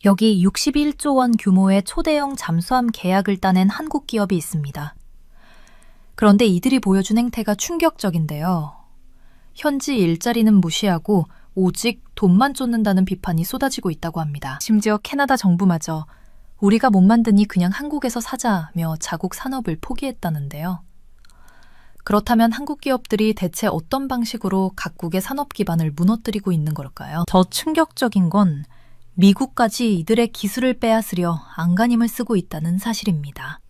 여기 61조 원 규모의 초대형 잠수함 계약을 따낸 한국 기업이 있습니다. 그런데 이들이 보여준 행태가 충격적인데요. 현지 일자리는 무시하고 오직 돈만 쫓는다는 비판이 쏟아지고 있다고 합니다. 심지어 캐나다 정부마저 우리가 못 만드니 그냥 한국에서 사자며 자국 산업을 포기했다는데요. 그렇다면 한국 기업들이 대체 어떤 방식으로 각국의 산업 기반을 무너뜨리고 있는 걸까요? 더 충격적인 건 미국까지 이들의 기술을 빼앗으려 안간힘을 쓰고 있다는 사실입니다.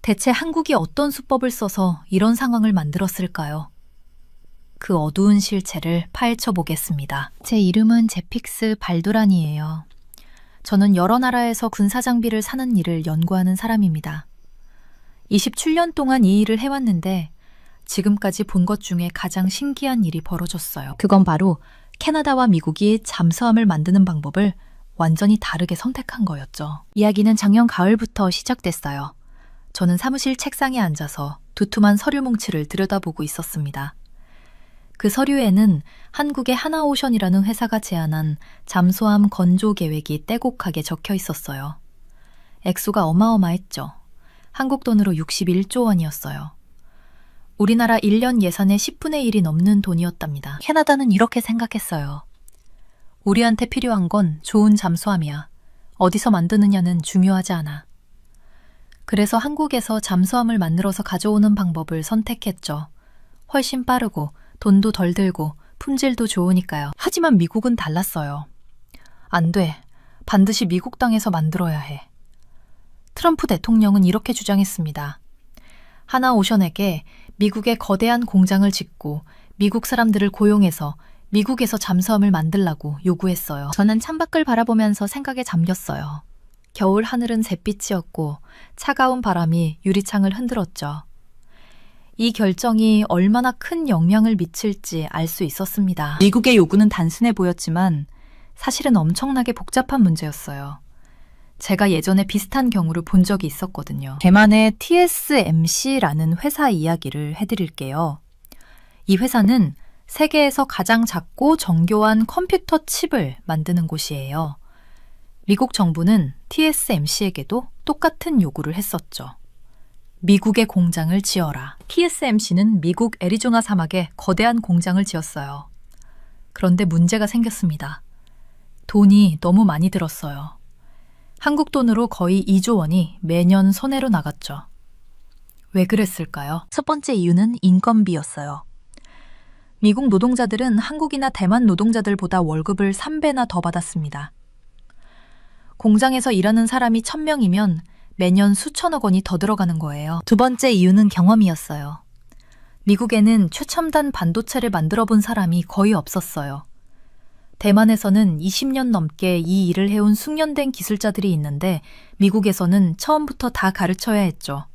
대체 한국이 어떤 수법을 써서 이런 상황을 만들었을까요? 그 어두운 실체를 파헤쳐 보겠습니다. 제 이름은 제픽스 발두란이에요. 저는 여러 나라에서 군사장비를 사는 일을 연구하는 사람입니다. 27년 동안 이 일을 해왔는데 지금까지 본 것 중에 가장 신기한 일이 벌어졌어요. 그건 바로 캐나다와 미국이 잠수함을 만드는 방법을 완전히 다르게 선택한 거였죠. 이야기는 작년 가을부터 시작됐어요. 저는 사무실 책상에 앉아서 두툼한 서류 뭉치를 들여다보고 있었습니다. 그 서류에는 한국의 하나오션이라는 회사가 제안한 잠수함 건조 계획이 떼곡하게 적혀 있었어요. 액수가 어마어마했죠. 한국 돈으로 61조 원이었어요. 우리나라 1년 예산의 10분의 1이 넘는 돈이었답니다. 캐나다는 이렇게 생각했어요. 우리한테 필요한 건 좋은 잠수함이야. 어디서 만드느냐는 중요하지 않아. 그래서 한국에서 잠수함을 만들어서 가져오는 방법을 선택했죠. 훨씬 빠르고 돈도 덜 들고 품질도 좋으니까요. 하지만 미국은 달랐어요. 안 돼. 반드시 미국 땅에서 만들어야 해. 트럼프 대통령은 이렇게 주장했습니다. 하나오션에게 미국의 거대한 공장을 짓고 미국 사람들을 고용해서 미국에서 잠수함을 만들라고 요구했어요. 저는 창밖을 바라보면서 생각에 잠겼어요. 겨울 하늘은 잿빛이었고 차가운 바람이 유리창을 흔들었죠. 이 결정이 얼마나 큰 영향을 미칠지 알 수 있었습니다. 미국의 요구는 단순해 보였지만 사실은 엄청나게 복잡한 문제였어요. 제가 예전에 비슷한 경우를 본 적이 있었거든요. 대만의 TSMC라는 회사 이야기를 해드릴게요. 이 회사는 세계에서 가장 작고 정교한 컴퓨터 칩을 만드는 곳이에요. 미국 정부는 TSMC에게도 똑같은 요구를 했었죠. 미국의 공장을 지어라. TSMC는 미국 애리조나 사막에 거대한 공장을 지었어요. 그런데 문제가 생겼습니다. 돈이 너무 많이 들었어요. 한국 돈으로 거의 2조 원이 매년 손해로 나갔죠. 왜 그랬을까요? 첫 번째 이유는 인건비였어요. 미국 노동자들은 한국이나 대만 노동자들보다 월급을 3배나 더 받았습니다. 공장에서 일하는 사람이 1000명이면 매년 수천억 원이 더 들어가는 거예요. 두 번째 이유는 경험이었어요. 미국에는 최첨단 반도체를 만들어 본 사람이 거의 없었어요. 대만에서는 20년 넘게 이 일을 해온 숙련된 기술자들이 있는데 미국에서는 처음부터 다 가르쳐야 했죠.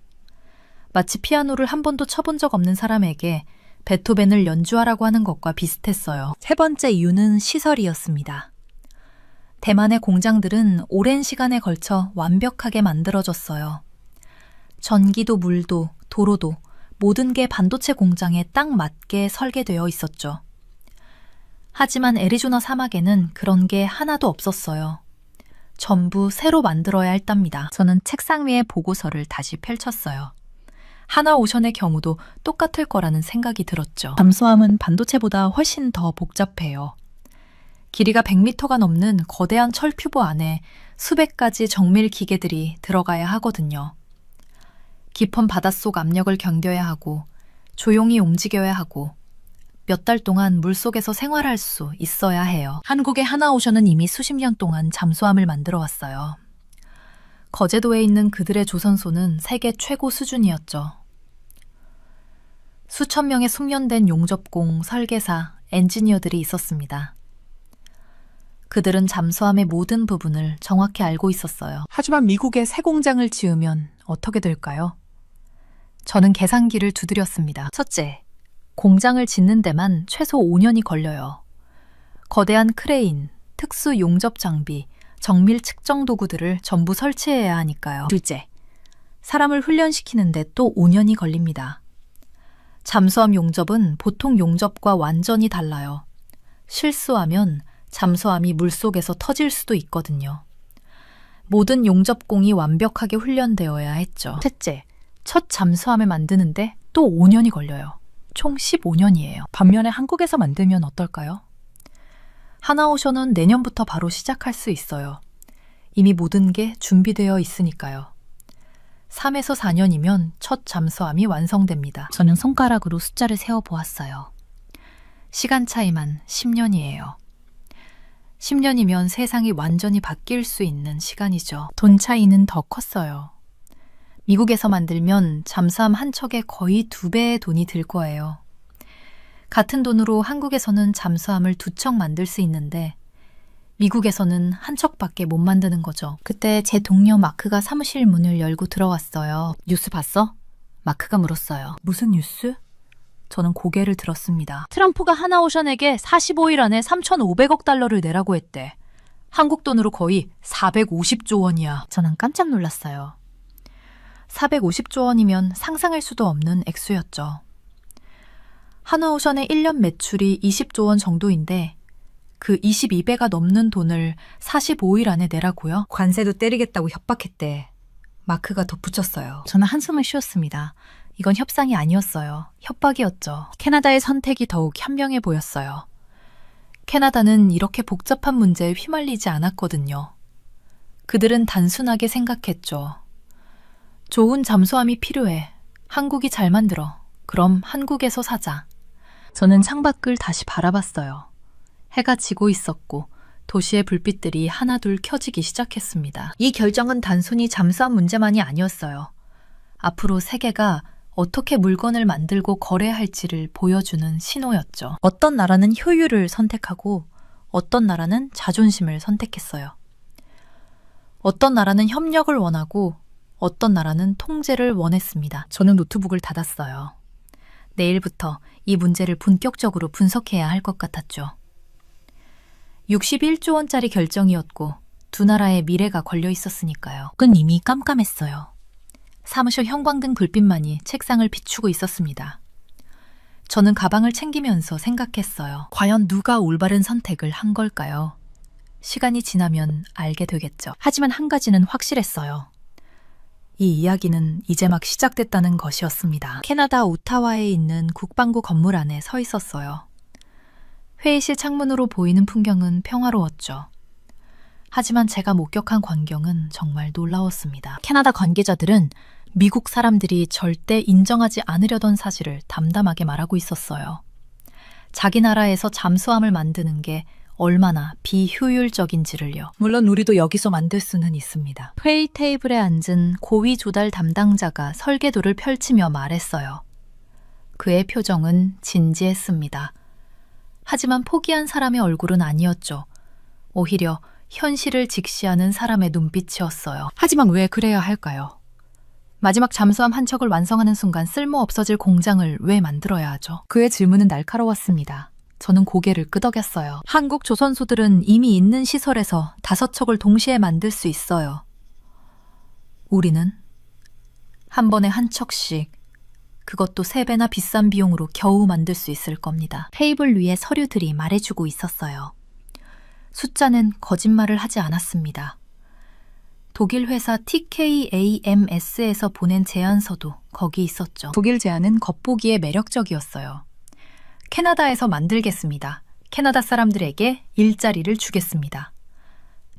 마치 피아노를 한 번도 쳐본 적 없는 사람에게 베토벤을 연주하라고 하는 것과 비슷했어요. 세 번째 이유는 시설이었습니다. 대만의 공장들은 오랜 시간에 걸쳐 완벽하게 만들어졌어요. 전기도 물도 도로도 모든 게 반도체 공장에 딱 맞게 설계되어 있었죠. 하지만 애리조나 사막에는 그런 게 하나도 없었어요. 전부 새로 만들어야 했답니다. 저는 책상 위에 보고서를 다시 펼쳤어요. 하나오션의 경우도 똑같을 거라는 생각이 들었죠. 잠수함은 반도체보다 훨씬 더 복잡해요. 길이가 100m가 넘는 거대한 철큐브 안에 수백 가지 정밀 기계들이 들어가야 하거든요. 깊은 바닷속 압력을 견뎌야 하고 조용히 움직여야 하고 몇 달 동안 물속에서 생활할 수 있어야 해요. 한국의 하나오션은 이미 수십 년 동안 잠수함을 만들어 왔어요. 거제도에 있는 그들의 조선소는 세계 최고 수준이었죠. 수천 명의 숙련된 용접공, 설계사, 엔지니어들이 있었습니다. 그들은 잠수함의 모든 부분을 정확히 알고 있었어요. 하지만 미국에 새 공장을 지으면 어떻게 될까요? 저는 계산기를 두드렸습니다. 첫째, 공장을 짓는 데만 최소 5년이 걸려요. 거대한 크레인, 특수 용접 장비, 정밀 측정 도구들을 전부 설치해야 하니까요. 둘째, 사람을 훈련시키는데 또 5년이 걸립니다. 잠수함 용접은 보통 용접과 완전히 달라요. 실수하면 잠수함이 물속에서 터질 수도 있거든요. 모든 용접공이 완벽하게 훈련되어야 했죠. 셋째, 첫 잠수함을 만드는데 또 5년이 걸려요. 총 15년이에요. 반면에 한국에서 만들면 어떨까요? 하나오션은 내년부터 바로 시작할 수 있어요. 이미 모든 게 준비되어 있으니까요. 3에서 4년이면 첫 잠수함이 완성됩니다. 저는 손가락으로 숫자를 세어보았어요. 시간 차이만 10년이에요. 10년이면 세상이 완전히 바뀔 수 있는 시간이죠. 돈 차이는 더 컸어요. 미국에서 만들면 잠수함 한 척에 거의 2배의 돈이 들 거예요. 같은 돈으로 한국에서는 잠수함을 2척 만들 수 있는데 미국에서는 한 척밖에 못 만드는 거죠. 그때 제 동료 마크가 사무실 문을 열고 들어왔어요. 뉴스 봤어? 마크가 물었어요. 무슨 뉴스? 저는 고개를 들었습니다. 트럼프가 하나오션에게 45일 안에 3,500억 달러를 내라고 했대. 한국 돈으로 거의 450조 원이야. 저는 깜짝 놀랐어요. 450조 원이면 상상할 수도 없는 액수였죠. 하나오션의 1년 매출이 20조 원 정도인데 그 22배가 넘는 돈을 45일 안에 내라고요? 관세도 때리겠다고 협박했대. 마크가 덧붙였어요. 저는 한숨을 쉬었습니다. 이건 협상이 아니었어요. 협박이었죠. 캐나다의 선택이 더욱 현명해 보였어요. 캐나다는 이렇게 복잡한 문제에 휘말리지 않았거든요. 그들은 단순하게 생각했죠. 좋은 잠수함이 필요해. 한국이 잘 만들어. 그럼 한국에서 사자. 저는 창밖을 다시 바라봤어요. 해가 지고 있었고 도시의 불빛들이 하나둘 켜지기 시작했습니다. 이 결정은 단순히 잠수함 문제만이 아니었어요. 앞으로 세계가 어떻게 물건을 만들고 거래할지를 보여주는 신호였죠. 어떤 나라는 효율을 선택하고 어떤 나라는 자존심을 선택했어요. 어떤 나라는 협력을 원하고 어떤 나라는 통제를 원했습니다. 저는 노트북을 닫았어요. 내일부터 이 문제를 본격적으로 분석해야 할 것 같았죠. 61조 원짜리 결정이었고 두 나라의 미래가 걸려 있었으니까요. 그건 이미 깜깜했어요. 사무실 형광등 불빛만이 책상을 비추고 있었습니다. 저는 가방을 챙기면서 생각했어요. 과연 누가 올바른 선택을 한 걸까요? 시간이 지나면 알게 되겠죠. 하지만 한 가지는 확실했어요. 이 이야기는 이제 막 시작됐다는 것이었습니다. 캐나다 오타와에 있는 국방부 건물 안에 서 있었어요. 회의실 창문으로 보이는 풍경은 평화로웠죠. 하지만 제가 목격한 광경은 정말 놀라웠습니다. 캐나다 관계자들은 미국 사람들이 절대 인정하지 않으려던 사실을 담담하게 말하고 있었어요. 자기 나라에서 잠수함을 만드는 게 얼마나 비효율적인지를요. 물론 우리도 여기서 만들 수는 있습니다. 회의 테이블에 앉은 고위 조달 담당자가 설계도를 펼치며 말했어요. 그의 표정은 진지했습니다. 하지만 포기한 사람의 얼굴은 아니었죠. 오히려 현실을 직시하는 사람의 눈빛이었어요. 하지만 왜 그래야 할까요? 마지막 잠수함 한 척을 완성하는 순간 쓸모없어질 공장을 왜 만들어야 하죠? 그의 질문은 날카로웠습니다. 저는 고개를 끄덕였어요. 한국 조선소들은 이미 있는 시설에서 5척을 동시에 만들 수 있어요. 우리는 한 번에 한 척씩, 그것도 3배나 비싼 비용으로 겨우 만들 수 있을 겁니다. 테이블 위에 서류들이 말해주고 있었어요. 숫자는 거짓말을 하지 않았습니다. 독일 회사 TKAMS에서 보낸 제안서도 거기 있었죠. 독일 제안은 겉보기에 매력적이었어요. 캐나다에서 만들겠습니다. 캐나다 사람들에게 일자리를 주겠습니다.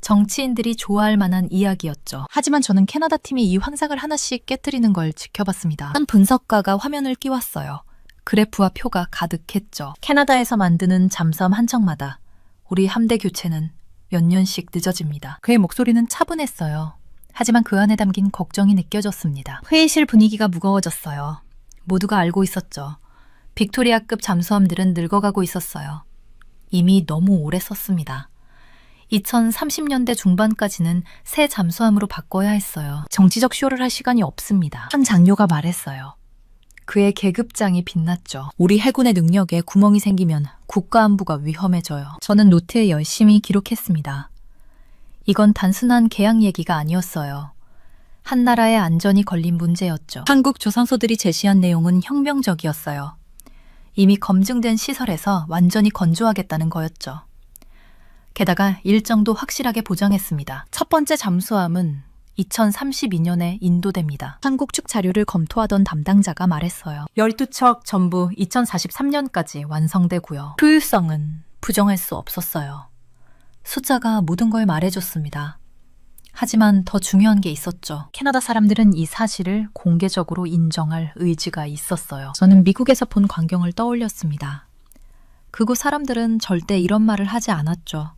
정치인들이 좋아할 만한 이야기였죠. 하지만 저는 캐나다 팀이 이 환상을 하나씩 깨뜨리는 걸 지켜봤습니다. 한 분석가가 화면을 띄웠어요. 그래프와 표가 가득했죠. 캐나다에서 만드는 잠수함 한 척마다 우리 함대 교체는 몇 년씩 늦어집니다. 그의 목소리는 차분했어요. 하지만 그 안에 담긴 걱정이 느껴졌습니다. 회의실 분위기가 무거워졌어요. 모두가 알고 있었죠. 빅토리아급 잠수함들은 늙어가고 있었어요. 이미 너무 오래 썼습니다. 2030년대 중반까지는 새 잠수함으로 바꿔야 했어요. 정치적 쇼를 할 시간이 없습니다. 한 장료가 말했어요. 그의 계급장이 빛났죠. 우리 해군의 능력에 구멍이 생기면 국가안보가 위험해져요. 저는 노트에 열심히 기록했습니다. 이건 단순한 계약 얘기가 아니었어요. 한 나라의 안전이 걸린 문제였죠. 한국 조선소들이 제시한 내용은 혁명적이었어요. 이미 검증된 시설에서 완전히 건조하겠다는 거였죠. 게다가 일정도 확실하게 보장했습니다. 첫 번째 잠수함은 2032년에 인도됩니다. 한국 측 자료를 검토하던 담당자가 말했어요. 12척 전부 2043년까지 완성되고요. 효율성은 부정할 수 없었어요. 숫자가 모든 걸 말해줬습니다. 하지만 더 중요한 게 있었죠. 캐나다 사람들은 이 사실을 공개적으로 인정할 의지가 있었어요. 저는 미국에서 본 광경을 떠올렸습니다. 그곳 사람들은 절대 이런 말을 하지 않았죠.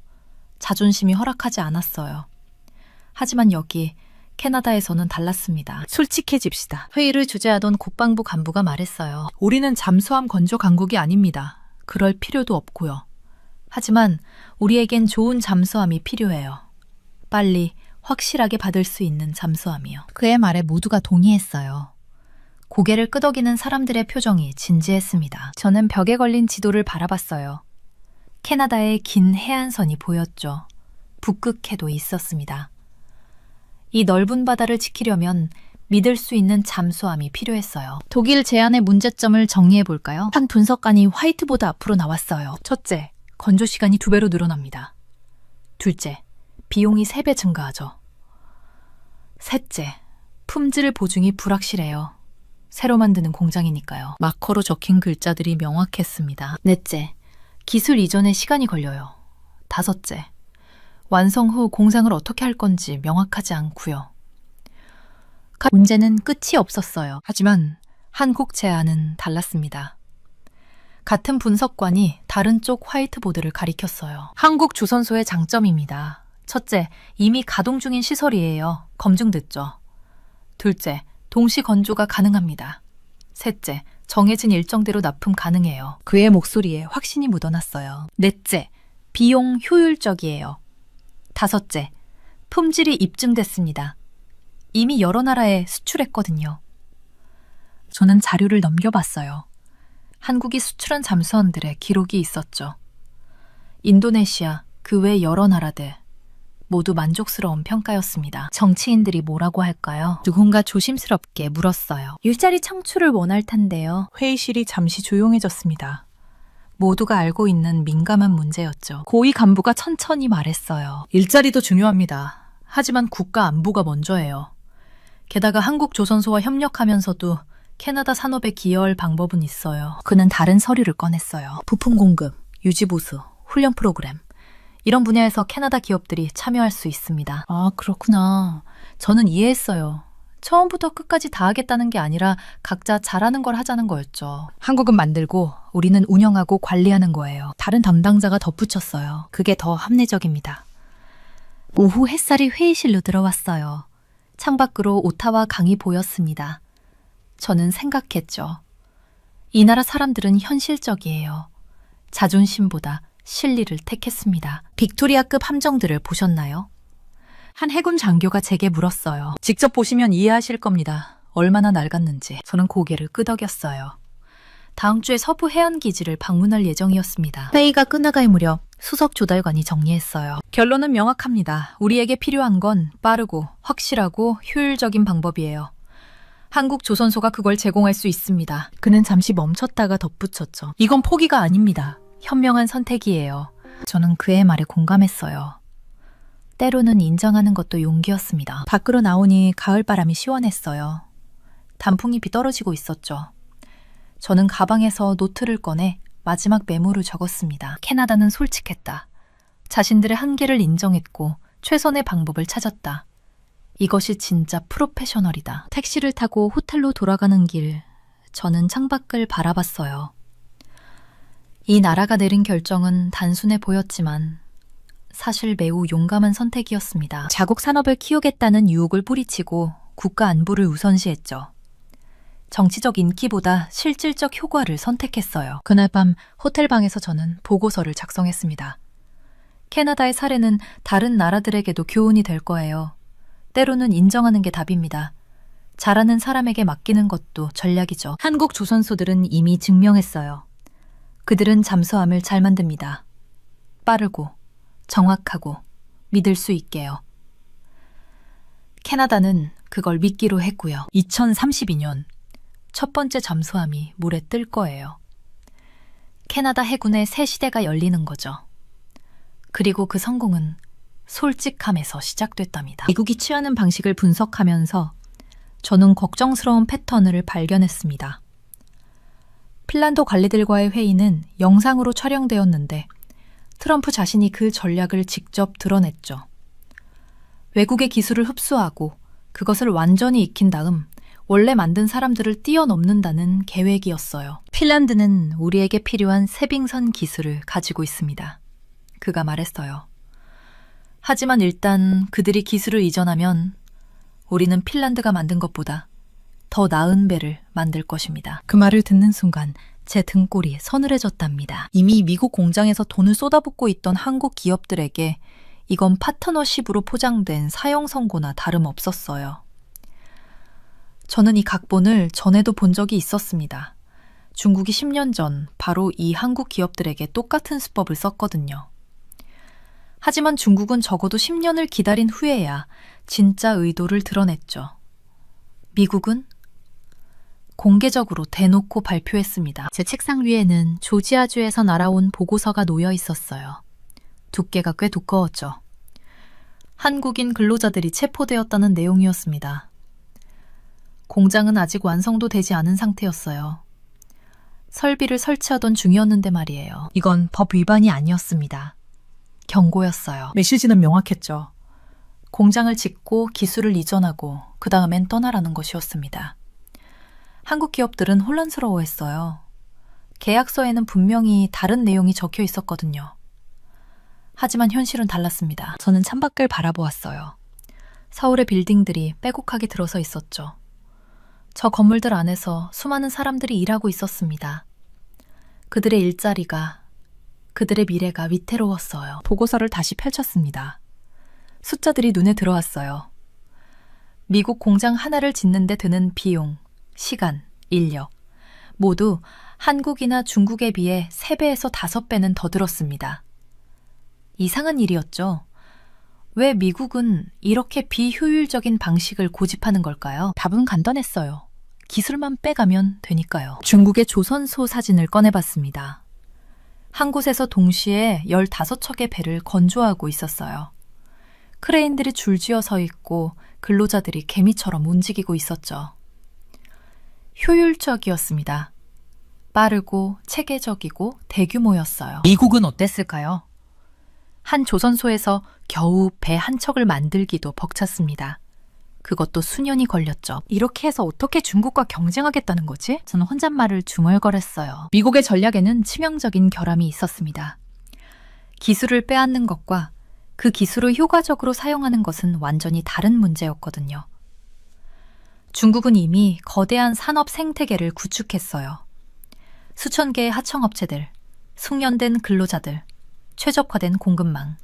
자존심이 허락하지 않았어요. 하지만 여기 캐나다에서는 달랐습니다. 솔직해집시다. 회의를 주재하던 국방부 간부가 말했어요. 우리는 잠수함 건조 강국이 아닙니다. 그럴 필요도 없고요. 하지만 우리에겐 좋은 잠수함이 필요해요. 빨리 확실하게 받을 수 있는 잠수함이요. 그의 말에 모두가 동의했어요. 고개를 끄덕이는 사람들의 표정이 진지했습니다. 저는 벽에 걸린 지도를 바라봤어요. 캐나다의 긴 해안선이 보였죠. 북극해도 있었습니다. 이 넓은 바다를 지키려면 믿을 수 있는 잠수함이 필요했어요. 독일 제안의 문제점을 정리해볼까요? 한 분석관이 화이트보드 앞으로 나왔어요. 첫째, 건조 시간이 2배로 늘어납니다. 둘째, 비용이 3배 증가하죠. 셋째, 품질 보증이 불확실해요. 새로 만드는 공장이니까요. 마커로 적힌 글자들이 명확했습니다. 넷째, 기술 이전에 시간이 걸려요. 다섯째, 완성 후 공상을 어떻게 할 건지 명확하지 않고요. 문제는 끝이 없었어요. 하지만 한국 제안은 달랐습니다. 같은 분석관이 다른 쪽 화이트보드를 가리켰어요. 한국 조선소의 장점입니다. 첫째, 이미 가동 중인 시설이에요. 검증됐죠. 둘째, 동시 건조가 가능합니다. 셋째, 정해진 일정대로 납품 가능해요. 그의 목소리에 확신이 묻어났어요. 넷째, 비용 효율적이에요. 다섯째, 품질이 입증됐습니다. 이미 여러 나라에 수출했거든요. 저는 자료를 넘겨봤어요. 한국이 수출한 잠수함들의 기록이 있었죠. 인도네시아, 그 외 여러 나라들 모두 만족스러운 평가였습니다. 정치인들이 뭐라고 할까요? 누군가 조심스럽게 물었어요. 일자리 창출을 원할 텐데요. 회의실이 잠시 조용해졌습니다. 모두가 알고 있는 민감한 문제였죠. 고위 간부가 천천히 말했어요. 일자리도 중요합니다. 하지만 국가 안보가 먼저예요. 게다가 한국 조선소와 협력하면서도 캐나다 산업에 기여할 방법은 있어요. 그는 다른 서류를 꺼냈어요. 부품 공급, 유지 보수, 훈련 프로그램. 이런 분야에서 캐나다 기업들이 참여할 수 있습니다. 아, 그렇구나. 저는 이해했어요. 처음부터 끝까지 다 하겠다는 게 아니라 각자 잘하는 걸 하자는 거였죠. 한국은 만들고 우리는 운영하고 관리하는 거예요. 다른 담당자가 덧붙였어요. 그게 더 합리적입니다. 오후 햇살이 회의실로 들어왔어요. 창밖으로 오타와 강이 보였습니다. 저는 생각했죠. 이 나라 사람들은 현실적이에요. 자존심보다 실리를 택했습니다. 빅토리아급 함정들을 보셨나요? 한 해군 장교가 제게 물었어요. 직접 보시면 이해하실 겁니다. 얼마나 낡았는지. 저는 고개를 끄덕였어요. 다음 주에 서부 해안기지를 방문할 예정이었습니다. 회의가 끝나갈 무렵 수석 조달관이 정리했어요. 결론은 명확합니다. 우리에게 필요한 건 빠르고 확실하고 효율적인 방법이에요. 한국 조선소가 그걸 제공할 수 있습니다. 그는 잠시 멈췄다가 덧붙였죠. 이건 포기가 아닙니다. 현명한 선택이에요. 저는 그의 말에 공감했어요. 때로는 인정하는 것도 용기였습니다. 밖으로 나오니 가을바람이 시원했어요. 단풍잎이 떨어지고 있었죠. 저는 가방에서 노트를 꺼내 마지막 메모를 적었습니다. 캐나다는 솔직했다. 자신들의 한계를 인정했고 최선의 방법을 찾았다. 이것이 진짜 프로페셔널이다. 택시를 타고 호텔로 돌아가는 길, 저는 창밖을 바라봤어요. 이 나라가 내린 결정은 단순해 보였지만 사실 매우 용감한 선택이었습니다. 자국 산업을 키우겠다는 유혹을 뿌리치고 국가 안보를 우선시했죠. 정치적 인기보다 실질적 효과를 선택했어요. 그날 밤 호텔방에서 저는 보고서를 작성했습니다. 캐나다의 사례는 다른 나라들에게도 교훈이 될 거예요. 때로는 인정하는 게 답입니다. 잘하는 사람에게 맡기는 것도 전략이죠. 한국 조선소들은 이미 증명했어요. 그들은 잠수함을 잘 만듭니다. 빠르고 정확하고 믿을 수 있게요. 캐나다는 그걸 믿기로 했고요. 2032년 첫 번째 잠수함이 물에 뜰 거예요. 캐나다 해군의 새 시대가 열리는 거죠. 그리고 그 성공은 솔직함에서 시작됐답니다. 미국이 취하는 방식을 분석하면서 저는 걱정스러운 패턴을 발견했습니다. 핀란드 관리들과의 회의는 영상으로 촬영되었는데 트럼프 자신이 그 전략을 직접 드러냈죠. 외국의 기술을 흡수하고 그것을 완전히 익힌 다음 원래 만든 사람들을 뛰어넘는다는 계획이었어요. 핀란드는 우리에게 필요한 세빙선 기술을 가지고 있습니다. 그가 말했어요. 하지만 일단 그들이 기술을 이전하면 우리는 핀란드가 만든 것보다 더 나은 배를 만들 것입니다. 그 말을 듣는 순간 제 등골이 서늘해졌답니다. 이미 미국 공장에서 돈을 쏟아붓고 있던 한국 기업들에게 이건 파트너십으로 포장된 사형 선고나 다름없었어요. 저는 이 각본을 전에도 본 적이 있었습니다. 중국이 10년 전 바로 이 한국 기업들에게 똑같은 수법을 썼거든요. 하지만 중국은 적어도 10년을 기다린 후에야 진짜 의도를 드러냈죠. 미국은 공개적으로 대놓고 발표했습니다. 제 책상 위에는 조지아주에서 날아온 보고서가 놓여 있었어요. 두께가 꽤 두꺼웠죠. 한국인 근로자들이 체포되었다는 내용이었습니다. 공장은 아직 완성도 되지 않은 상태였어요. 설비를 설치하던 중이었는데 말이에요. 이건 법 위반이 아니었습니다. 경고였어요. 메시지는 명확했죠. 공장을 짓고 기술을 이전하고 그 다음엔 떠나라는 것이었습니다. 한국 기업들은 혼란스러워했어요. 계약서에는 분명히 다른 내용이 적혀 있었거든요. 하지만 현실은 달랐습니다. 저는 창밖을 바라보았어요. 서울의 빌딩들이 빼곡하게 들어서 있었죠. 저 건물들 안에서 수많은 사람들이 일하고 있었습니다. 그들의 일자리가, 그들의 미래가 위태로웠어요. 보고서를 다시 펼쳤습니다. 숫자들이 눈에 들어왔어요. 미국 공장 하나를 짓는 데 드는 비용, 시간, 인력 모두 한국이나 중국에 비해 3배에서 5배는 더 들었습니다. 이상한 일이었죠. 왜 미국은 이렇게 비효율적인 방식을 고집하는 걸까요? 답은 간단했어요. 기술만 빼가면 되니까요. 중국의 조선소 사진을 꺼내봤습니다. 한 곳에서 동시에 15척의 배를 건조하고 있었어요. 크레인들이 줄지어 서 있고 근로자들이 개미처럼 움직이고 있었죠. 효율적이었습니다. 빠르고 체계적이고 대규모였어요. 미국은 어땠을까요? 한 조선소에서 겨우 배 한 척을 만들기도 벅찼습니다. 그것도 수년이 걸렸죠. 이렇게 해서 어떻게 중국과 경쟁하겠다는 거지? 저는 혼잣말을 중얼거렸어요. 미국의 전략에는 치명적인 결함이 있었습니다. 기술을 빼앗는 것과 그 기술을 효과적으로 사용하는 것은 완전히 다른 문제였거든요. 중국은 이미 거대한 산업 생태계를 구축했어요. 수천 개의 하청업체들, 숙련된 근로자들, 최적화된 공급망.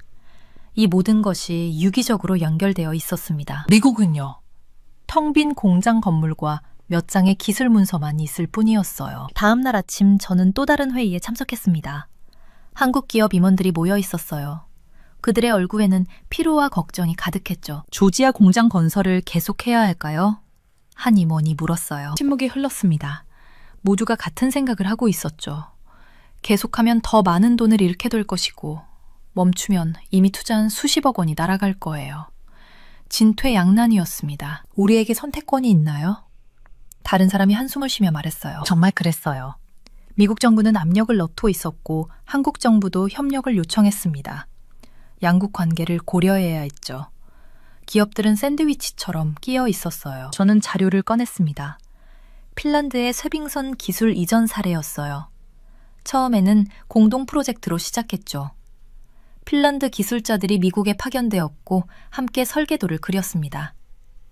이 모든 것이 유기적으로 연결되어 있었습니다. 미국은요. 텅 빈 공장 건물과 몇 장의 기술 문서만 있을 뿐이었어요. 다음 날 아침 저는 또 다른 회의에 참석했습니다. 한국 기업 임원들이 모여 있었어요. 그들의 얼굴에는 피로와 걱정이 가득했죠. 조지아 공장 건설을 계속해야 할까요? 한 임원이 물었어요. 침묵이 흘렀습니다. 모두가 같은 생각을 하고 있었죠. 계속하면 더 많은 돈을 잃게 될 것이고 멈추면 이미 투자한 수십억 원이 날아갈 거예요. 진퇴양난이었습니다. 우리에게 선택권이 있나요? 다른 사람이 한숨을 쉬며 말했어요. 정말 그랬어요. 미국 정부는 압력을 넣고 있었고 한국 정부도 협력을 요청했습니다. 양국 관계를 고려해야 했죠. 기업들은 샌드위치처럼 끼어 있었어요. 저는 자료를 꺼냈습니다. 핀란드의 쇄빙선 기술 이전 사례였어요. 처음에는 공동 프로젝트로 시작했죠. 핀란드 기술자들이 미국에 파견되었고 함께 설계도를 그렸습니다.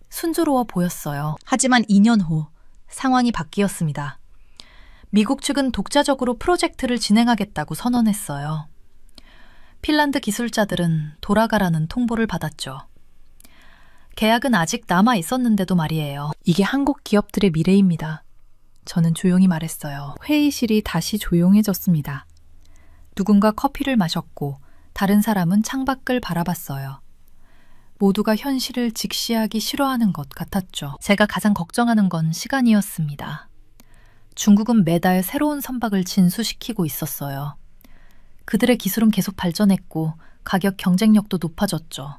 순조로워 보였어요. 하지만 2년 후 상황이 바뀌었습니다. 미국 측은 독자적으로 프로젝트를 진행하겠다고 선언했어요. 핀란드 기술자들은 돌아가라는 통보를 받았죠. 계약은 아직 남아 있었는데도 말이에요. 이게 한국 기업들의 미래입니다. 저는 조용히 말했어요. 회의실이 다시 조용해졌습니다. 누군가 커피를 마셨고 다른 사람은 창밖을 바라봤어요. 모두가 현실을 직시하기 싫어하는 것 같았죠. 제가 가장 걱정하는 건 시간이었습니다. 중국은 매달 새로운 선박을 진수시키고 있었어요. 그들의 기술은 계속 발전했고 가격 경쟁력도 높아졌죠.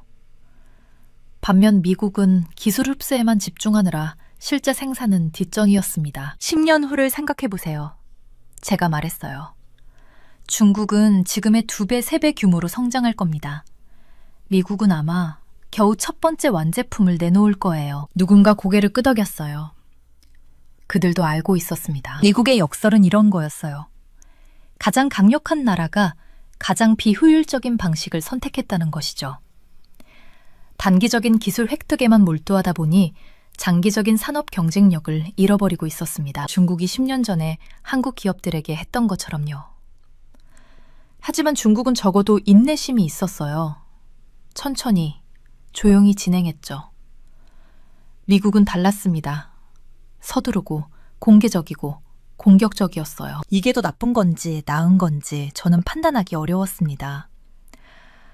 반면 미국은 기술 흡수에만 집중하느라 실제 생산은 뒷전이었습니다. 10년 후를 생각해보세요. 제가 말했어요. 중국은 지금의 2배, 3배 규모로 성장할 겁니다. 미국은 아마 겨우 첫 번째 완제품을 내놓을 거예요. 누군가 고개를 끄덕였어요. 그들도 알고 있었습니다. 미국의 역설은 이런 거였어요. 가장 강력한 나라가 가장 비효율적인 방식을 선택했다는 것이죠. 단기적인 기술 획득에만 몰두하다 보니 장기적인 산업 경쟁력을 잃어버리고 있었습니다. 중국이 10년 전에 한국 기업들에게 했던 것처럼요. 하지만 중국은 적어도 인내심이 있었어요. 천천히, 조용히 진행했죠. 미국은 달랐습니다. 서두르고, 공개적이고, 공격적이었어요. 이게 더 나쁜 건지 나은 건지 저는 판단하기 어려웠습니다.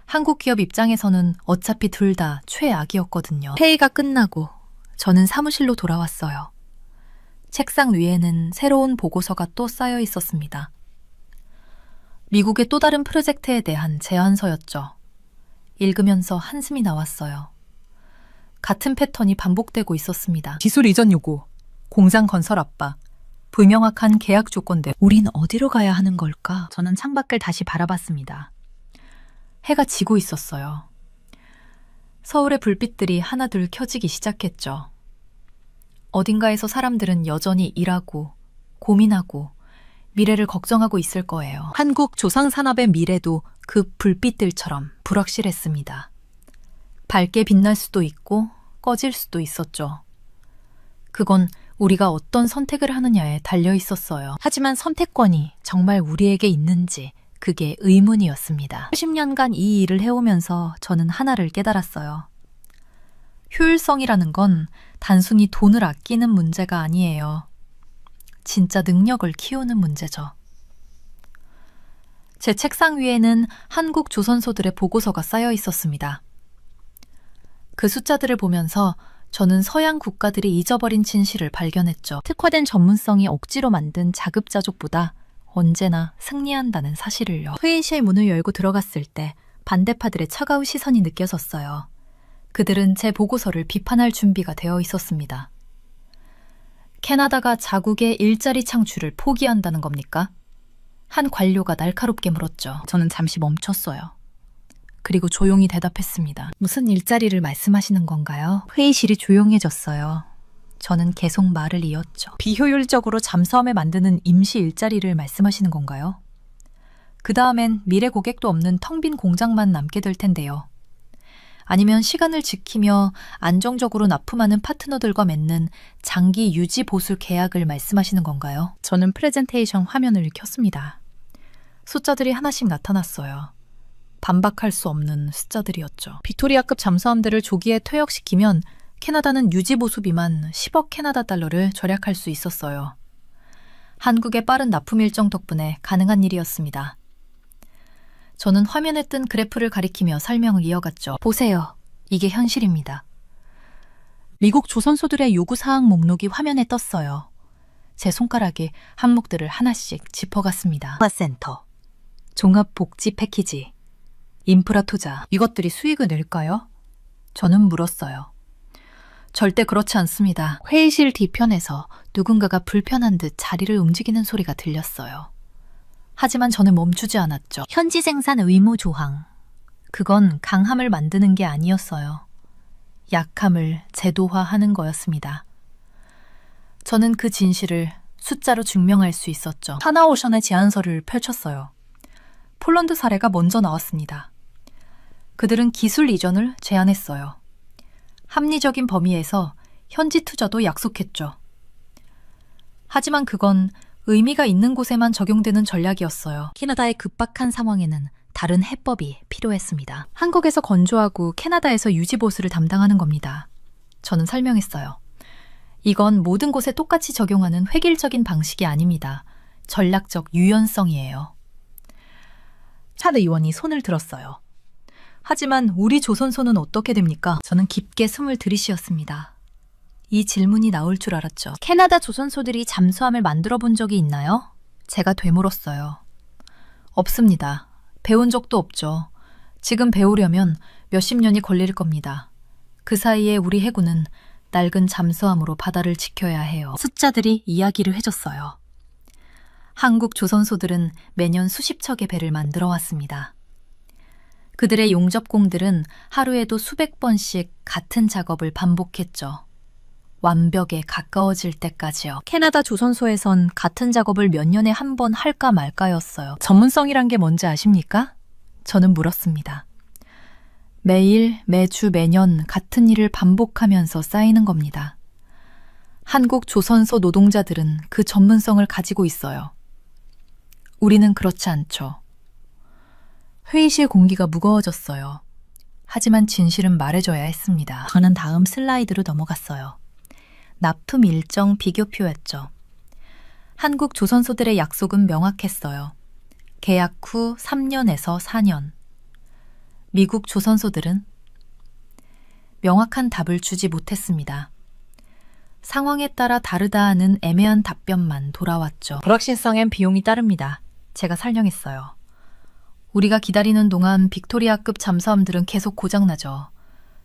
한국 기업 입장에서는 어차피 둘 다 최악이었거든요. 회의가 끝나고 저는 사무실로 돌아왔어요. 책상 위에는 새로운 보고서가 또 쌓여 있었습니다. 미국의 또 다른 프로젝트에 대한 제안서였죠. 읽으면서 한숨이 나왔어요. 같은 패턴이 반복되고 있었습니다. 기술 이전 요구, 공장 건설 압박, 불명확한 계약 조건들. 우린 어디로 가야 하는 걸까? 저는 창밖을 다시 바라봤습니다. 해가 지고 있었어요. 서울의 불빛들이 하나둘 켜지기 시작했죠. 어딘가에서 사람들은 여전히 일하고, 고민하고, 미래를 걱정하고 있을 거예요. 한국 조상산업의 미래도 그 불빛들처럼 불확실했습니다. 밝게 빛날 수도 있고 꺼질 수도 있었죠. 그건 우리가 어떤 선택을 하느냐에 달려 있었어요. 하지만 선택권이 정말 우리에게 있는지 그게 의문이었습니다. 10년간 이 일을 해오면서 저는 하나를 깨달았어요. 효율성이라는 건 단순히 돈을 아끼는 문제가 아니에요. 진짜 능력을 키우는 문제죠. 제 책상 위에는 한국 조선소들의 보고서가 쌓여 있었습니다. 그 숫자들을 보면서 저는 서양 국가들이 잊어버린 진실을 발견했죠. 특화된 전문성이 억지로 만든 자급자족보다 언제나 승리한다는 사실을요. 회의실 문을 열고 들어갔을 때 반대파들의 차가운 시선이 느껴졌어요. 그들은 제 보고서를 비판할 준비가 되어 있었습니다. 캐나다가 자국의 일자리 창출을 포기한다는 겁니까? 한 관료가 날카롭게 물었죠. 저는 잠시 멈췄어요. 그리고 조용히 대답했습니다. 무슨 일자리를 말씀하시는 건가요? 회의실이 조용해졌어요. 저는 계속 말을 이었죠. 비효율적으로 잠수함에 만드는 임시 일자리를 말씀하시는 건가요? 그 다음엔 미래 고객도 없는 텅 빈 공장만 남게 될 텐데요. 아니면 시간을 지키며 안정적으로 납품하는 파트너들과 맺는 장기 유지 보수 계약을 말씀하시는 건가요? 저는 프레젠테이션 화면을 켰습니다. 숫자들이 하나씩 나타났어요. 반박할 수 없는 숫자들이었죠. 빅토리아급 잠수함들을 조기에 퇴역시키면 캐나다는 유지 보수비만 10억 캐나다 달러를 절약할 수 있었어요. 한국의 빠른 납품 일정 덕분에 가능한 일이었습니다. 저는 화면에 뜬 그래프를 가리키며 설명을 이어갔죠. 보세요. 이게 현실입니다. 미국 조선소들의 요구사항 목록이 화면에 떴어요. 제 손가락에 항목들을 하나씩 짚어갔습니다. 센터, 종합복지 패키지, 인프라 투자. 이것들이 수익을 낼까요? 저는 물었어요. 절대 그렇지 않습니다. 회의실 뒤편에서 누군가가 불편한 듯 자리를 움직이는 소리가 들렸어요. 하지만 저는 멈추지 않았죠. 현지 생산 의무 조항. 그건 강함을 만드는 게 아니었어요. 약함을 제도화하는 거였습니다. 저는 그 진실을 숫자로 증명할 수 있었죠. 하나오션의 제안서를 펼쳤어요. 폴란드 사례가 먼저 나왔습니다. 그들은 기술 이전을 제안했어요. 합리적인 범위에서 현지 투자도 약속했죠. 하지만 그건 의미가 있는 곳에만 적용되는 전략이었어요. 캐나다의 급박한 상황에는 다른 해법이 필요했습니다. 한국에서 건조하고 캐나다에서 유지보수를 담당하는 겁니다. 저는 설명했어요. 이건 모든 곳에 똑같이 적용하는 획일적인 방식이 아닙니다. 전략적 유연성이에요. 차 의원이 손을 들었어요. 하지만 우리 조선소는 어떻게 됩니까? 저는 깊게 숨을 들이쉬었습니다. 이 질문이 나올 줄 알았죠. 캐나다 조선소들이 잠수함을 만들어 본 적이 있나요? 제가 되물었어요. 없습니다. 배운 적도 없죠. 지금 배우려면 몇십 년이 걸릴 겁니다. 그 사이에 우리 해군은 낡은 잠수함으로 바다를 지켜야 해요. 숫자들이 이야기를 해줬어요. 한국 조선소들은 매년 수십 척의 배를 만들어 왔습니다. 그들의 용접공들은 하루에도 수백 번씩 같은 작업을 반복했죠. 완벽에 가까워질 때까지요. 캐나다 조선소에선 같은 작업을 몇 년에 한 번 할까 말까였어요. 전문성이란 게 뭔지 아십니까? 저는 물었습니다. 매일, 매주, 매년 같은 일을 반복하면서 쌓이는 겁니다. 한국 조선소 노동자들은 그 전문성을 가지고 있어요. 우리는 그렇지 않죠. 회의실 공기가 무거워졌어요. 하지만 진실은 말해줘야 했습니다. 저는 다음 슬라이드로 넘어갔어요. 납품 일정 비교표였죠. 한국 조선소들의 약속은 명확했어요. 계약 후 3년에서 4년. 미국 조선소들은 명확한 답을 주지 못했습니다. 상황에 따라 다르다는 애매한 답변만 돌아왔죠. 불확실성엔 비용이 따릅니다. 제가 설명했어요. 우리가 기다리는 동안 빅토리아급 잠수함들은 계속 고장나죠.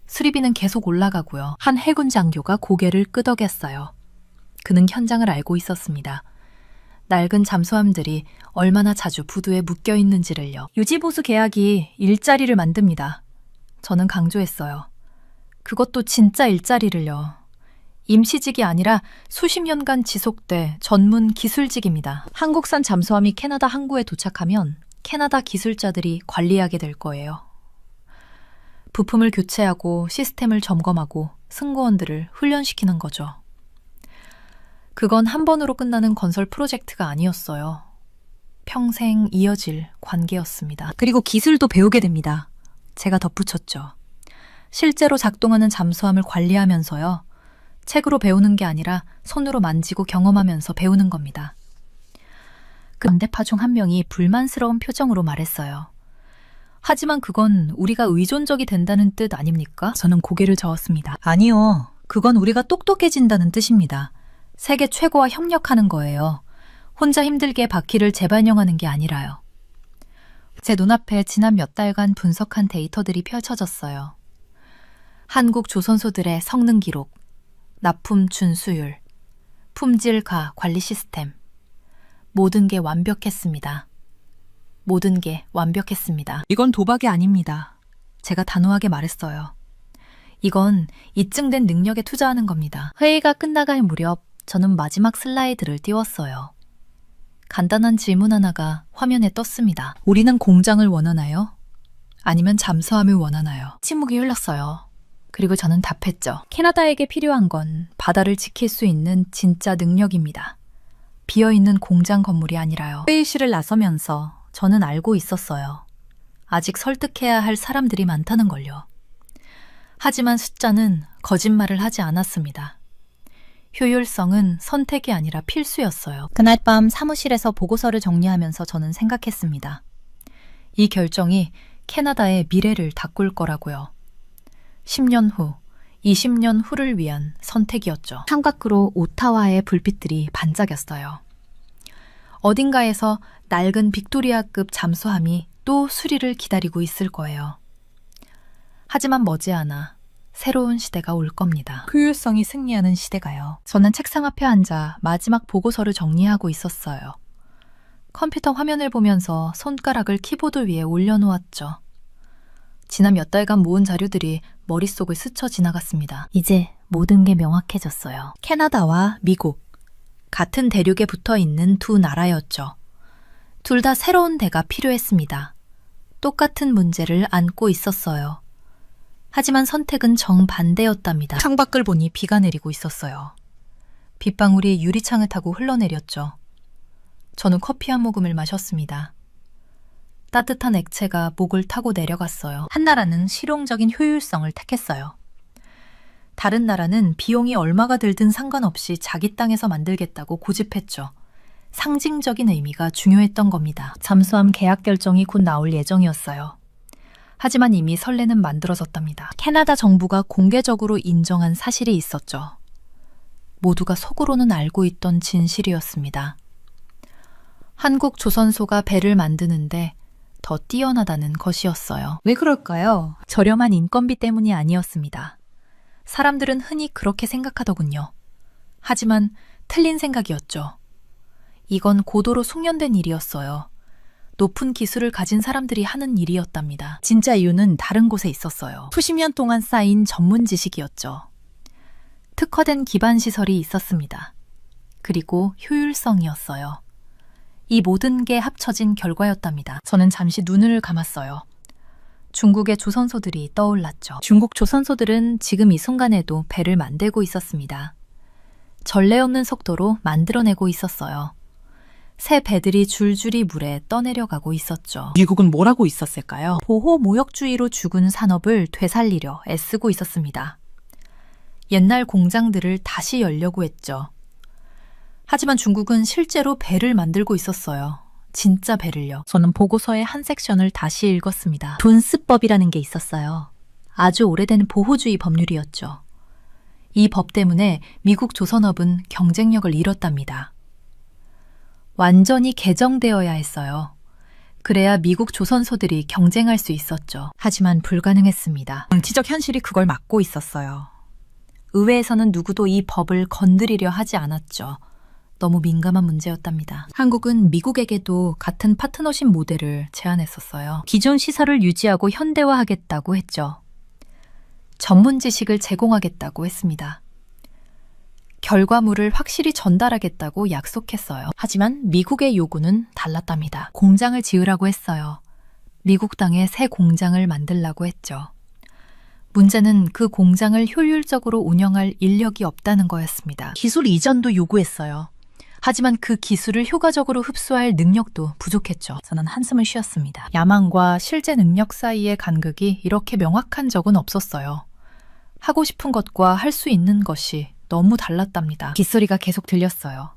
수리비는 계속 올라가고요. 한 해군 장교가 고개를 끄덕였어요. 그는 현장을 알고 있었습니다. 낡은 잠수함들이 얼마나 자주 부두에 묶여 있는지를요. 유지보수 계약이 일자리를 만듭니다. 저는 강조했어요. 그것도 진짜 일자리를요. 임시직이 아니라 수십 년간 지속돼 전문 기술직입니다. 한국산 잠수함이 캐나다 항구에 도착하면 캐나다 기술자들이 관리하게 될 거예요. 부품을 교체하고 시스템을 점검하고 승무원들을 훈련시키는 거죠. 그건 한 번으로 끝나는 건설 프로젝트가 아니었어요. 평생 이어질 관계였습니다. 그리고 기술도 배우게 됩니다. 제가 덧붙였죠. 실제로 작동하는 잠수함을 관리하면서요. 책으로 배우는 게 아니라 손으로 만지고 경험하면서 배우는 겁니다. 그 반대파 중 한 명이 불만스러운 표정으로 말했어요. 하지만 그건 우리가 의존적이 된다는 뜻 아닙니까? 저는 고개를 저었습니다. 아니요. 그건 우리가 똑똑해진다는 뜻입니다. 세계 최고와 협력하는 거예요. 혼자 힘들게 바퀴를 재반영하는 게 아니라요. 제 눈앞에 지난 몇 달간 분석한 데이터들이 펼쳐졌어요. 한국 조선소들의 성능 기록, 납품 준수율, 품질 가 관리 시스템. 모든 게 완벽했습니다. 모든 게 완벽했습니다. 이건 도박이 아닙니다. 제가 단호하게 말했어요. 이건 입증된 능력에 투자하는 겁니다. 회의가 끝나갈 무렵 저는 마지막 슬라이드를 띄웠어요. 간단한 질문 하나가 화면에 떴습니다. 우리는 공장을 원하나요? 아니면 잠수함을 원하나요? 침묵이 흘렀어요. 그리고 저는 답했죠. 캐나다에게 필요한 건 바다를 지킬 수 있는 진짜 능력입니다. 비어있는 공장 건물이 아니라요. 회의실을 나서면서 저는 알고 있었어요. 아직 설득해야 할 사람들이 많다는 걸요. 하지만 숫자는 거짓말을 하지 않았습니다. 효율성은 선택이 아니라 필수였어요. 그날 밤 사무실에서 보고서를 정리하면서 저는 생각했습니다. 이 결정이 캐나다의 미래를 바꿀 거라고요. 10년 후, 20년 후를 위한 선택이었죠. 창밖으로 오타와의 불빛들이 반짝였어요. 어딘가에서 낡은 빅토리아급 잠수함이 또 수리를 기다리고 있을 거예요. 하지만 머지않아 새로운 시대가 올 겁니다. 효율성이 승리하는 시대가요. 저는 책상 앞에 앉아 마지막 보고서를 정리하고 있었어요. 컴퓨터 화면을 보면서 손가락을 키보드 위에 올려놓았죠. 지난 몇 달간 모은 자료들이 머릿속을 스쳐 지나갔습니다. 이제 모든 게 명확해졌어요. 캐나다와 미국, 같은 대륙에 붙어 있는 두 나라였죠. 둘 다 새로운 대가 필요했습니다. 똑같은 문제를 안고 있었어요. 하지만 선택은 정반대였답니다. 창밖을 보니 비가 내리고 있었어요. 빗방울이 유리창을 타고 흘러내렸죠. 저는 커피 한 모금을 마셨습니다. 따뜻한 액체가 목을 타고 내려갔어요. 한 나라는 실용적인 효율성을 택했어요. 다른 나라는 비용이 얼마가 들든 상관없이 자기 땅에서 만들겠다고 고집했죠. 상징적인 의미가 중요했던 겁니다. 잠수함 계약 결정이 곧 나올 예정이었어요. 하지만 이미 선례는 만들어졌답니다. 캐나다 정부가 공개적으로 인정한 사실이 있었죠. 모두가 속으로는 알고 있던 진실이었습니다. 한국 조선소가 배를 만드는데 더 뛰어나다는 것이었어요. 왜 그럴까요? 저렴한 인건비 때문이 아니었습니다. 사람들은 흔히 그렇게 생각하더군요. 하지만 틀린 생각이었죠. 이건 고도로 숙련된 일이었어요. 높은 기술을 가진 사람들이 하는 일이었답니다. 진짜 이유는 다른 곳에 있었어요. 수십 년 동안 쌓인 전문 지식이었죠. 특화된 기반 시설이 있었습니다. 그리고 효율성이었어요. 이 모든 게 합쳐진 결과였답니다. 저는 잠시 눈을 감았어요. 중국의 조선소들이 떠올랐죠. 중국 조선소들은 지금 이 순간에도 배를 만들고 있었습니다. 전례 없는 속도로 만들어내고 있었어요. 새 배들이 줄줄이 물에 떠내려가고 있었죠. 미국은 뭘 하고 있었을까요? 보호무역주의로 죽은 산업을 되살리려 애쓰고 있었습니다. 옛날 공장들을 다시 열려고 했죠. 하지만 중국은 실제로 배를 만들고 있었어요. 진짜 배를요. 저는 보고서의 한 섹션을 다시 읽었습니다. 돈스법이라는 게 있었어요. 아주 오래된 보호주의 법률이었죠. 이 법 때문에 미국 조선업은 경쟁력을 잃었답니다. 완전히 개정되어야 했어요. 그래야 미국 조선소들이 경쟁할 수 있었죠. 하지만 불가능했습니다. 정치적 현실이 그걸 막고 있었어요. 의회에서는 누구도 이 법을 건드리려 하지 않았죠. 너무 민감한 문제였답니다. 한국은 미국에게도 같은 파트너십 모델을 제안했었어요. 기존 시설을 유지하고 현대화하겠다고 했죠. 전문 지식을 제공하겠다고 했습니다. 결과물을 확실히 전달하겠다고 약속했어요. 하지만 미국의 요구는 달랐답니다. 공장을 지으라고 했어요. 미국 땅에 새 공장을 만들라고 했죠. 문제는 그 공장을 효율적으로 운영할 인력이 없다는 거였습니다. 기술 이전도 요구했어요. 하지만 그 기술을 효과적으로 흡수할 능력도 부족했죠. 저는 한숨을 쉬었습니다. 야망과 실제 능력 사이의 간극이 이렇게 명확한 적은 없었어요. 하고 싶은 것과 할 수 있는 것이 너무 달랐답니다. 빗소리가 계속 들렸어요.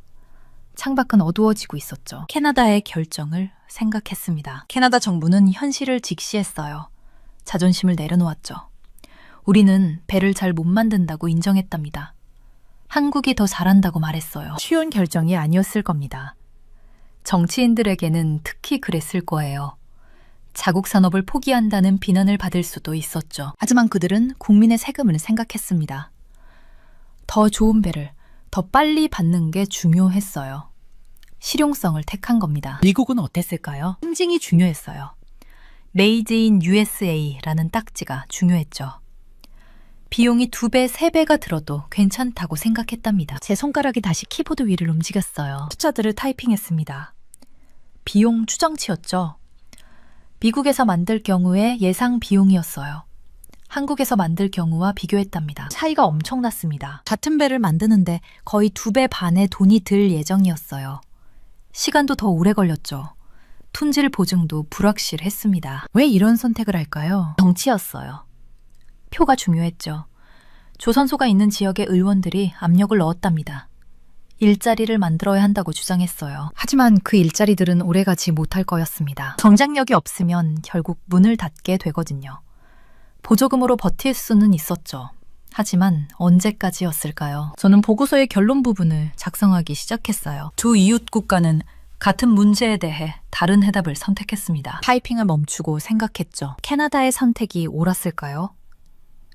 창밖은 어두워지고 있었죠. 캐나다의 결정을 생각했습니다. 캐나다 정부는 현실을 직시했어요. 자존심을 내려놓았죠. 우리는 배를 잘 못 만든다고 인정했답니다. 한국이 더 잘한다고 말했어요. 쉬운 결정이 아니었을 겁니다. 정치인들에게는 특히 그랬을 거예요. 자국 산업을 포기한다는 비난을 받을 수도 있었죠. 하지만 그들은 국민의 세금을 생각했습니다. 더 좋은 배를 더 빨리 받는 게 중요했어요. 실용성을 택한 겁니다. 미국은 어땠을까요? 상징이 중요했어요. Made in USA라는 딱지가 중요했죠. 비용이 2배, 3배가 들어도 괜찮다고 생각했답니다. 제 손가락이 다시 키보드 위를 움직였어요. 숫자들을 타이핑했습니다. 비용 추정치였죠. 미국에서 만들 경우에 예상 비용이었어요. 한국에서 만들 경우와 비교했답니다. 차이가 엄청났습니다. 같은 배를 만드는데 거의 2배 반의 돈이 들 예정이었어요. 시간도 더 오래 걸렸죠. 품질 보증도 불확실했습니다. 왜 이런 선택을 할까요? 정치였어요. 표가 중요했죠. 조선소가 있는 지역의 의원들이 압력을 넣었답니다. 일자리를 만들어야 한다고 주장했어요. 하지만 그 일자리들은 오래가지 못할 거였습니다. 경쟁력이 없으면 결국 문을 닫게 되거든요. 보조금으로 버틸 수는 있었죠. 하지만 언제까지였을까요? 저는 보고서의 결론 부분을 작성하기 시작했어요. 두 이웃 국가는 같은 문제에 대해 다른 해답을 선택했습니다. 타이핑을 멈추고 생각했죠. 캐나다의 선택이 옳았을까요?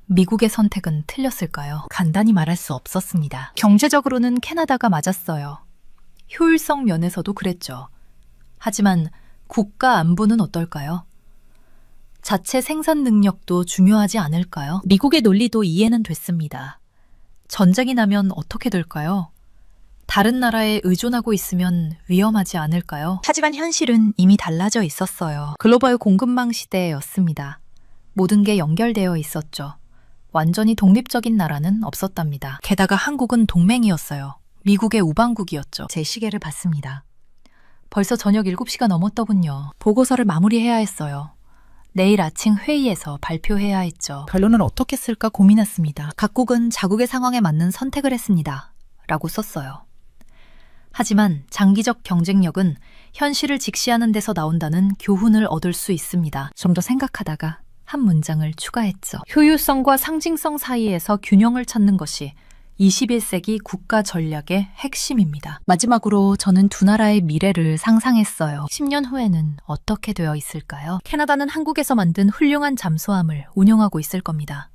미국의 선택은 틀렸을까요? 간단히 말할 수 없었습니다. 경제적으로는 캐나다가 맞았어요. 효율성 면에서도 그랬죠. 하지만 국가 안보는 어떨까요? 자체 생산 능력도 중요하지 않을까요? 미국의 논리도 이해는 됐습니다. 전쟁이 나면 어떻게 될까요? 다른 나라에 의존하고 있으면 위험하지 않을까요? 하지만 현실은 이미 달라져 있었어요. 글로벌 공급망 시대였습니다. 모든 게 연결되어 있었죠. 완전히 독립적인 나라는 없었답니다. 게다가 한국은 동맹이었어요. 미국의 우방국이었죠. 제 시계를 봤습니다. 벌써 저녁 7시가 넘었더군요. 보고서를 마무리해야 했어요. 내일 아침 회의에서 발표해야 했죠. 결론을 어떻게 쓸까 고민했습니다. 각국은 자국의 상황에 맞는 선택을 했습니다. 라고 썼어요. 하지만 장기적 경쟁력은 현실을 직시하는 데서 나온다는 교훈을 얻을 수 있습니다. 좀 더 생각하다가 한 문장을 추가했죠. 효율성과 상징성 사이에서 균형을 찾는 것이 21세기 국가 전략의 핵심입니다. 마지막으로 저는 두 나라의 미래를 상상했어요. 10년 후에는 어떻게 되어 있을까요? 캐나다는 한국에서 만든 훌륭한 잠수함을 운영하고 있을 겁니다.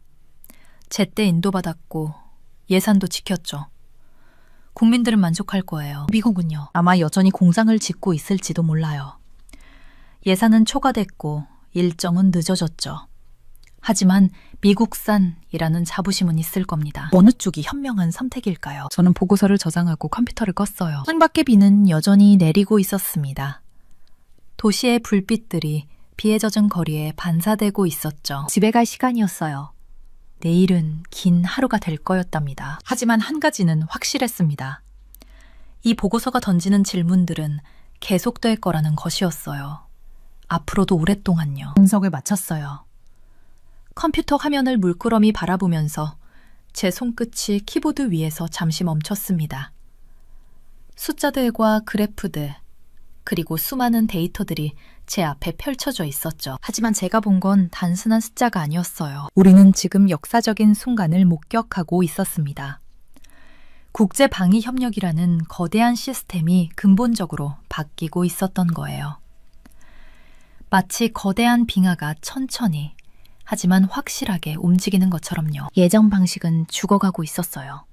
제때 인도받았고 예산도 지켰죠. 국민들은 만족할 거예요. 미국은요? 아마 여전히 공장을 짓고 있을지도 몰라요. 예산은 초과됐고 일정은 늦어졌죠. 하지만 미국산이라는 자부심은 있을 겁니다. 어느 쪽이 현명한 선택일까요? 저는 보고서를 저장하고 컴퓨터를 껐어요. 창밖의 비는 여전히 내리고 있었습니다. 도시의 불빛들이 비에 젖은 거리에 반사되고 있었죠. 집에 갈 시간이었어요. 내일은 긴 하루가 될 거였답니다. 하지만 한 가지는 확실했습니다. 이 보고서가 던지는 질문들은 계속될 거라는 것이었어요. 앞으로도 오랫동안요. 분석을 마쳤어요. 컴퓨터 화면을 물끄러미 바라보면서 제 손끝이 키보드 위에서 잠시 멈췄습니다. 숫자들과 그래프들, 그리고 수많은 데이터들이 제 앞에 펼쳐져 있었죠. 하지만 제가 본 건 단순한 숫자가 아니었어요. 우리는 지금 역사적인 순간을 목격하고 있었습니다. 국제방위협력이라는 거대한 시스템이 근본적으로 바뀌고 있었던 거예요. 마치 거대한 빙하가 천천히 하지만 확실하게 움직이는 것처럼요. 예전 방식은 죽어가고 있었어요.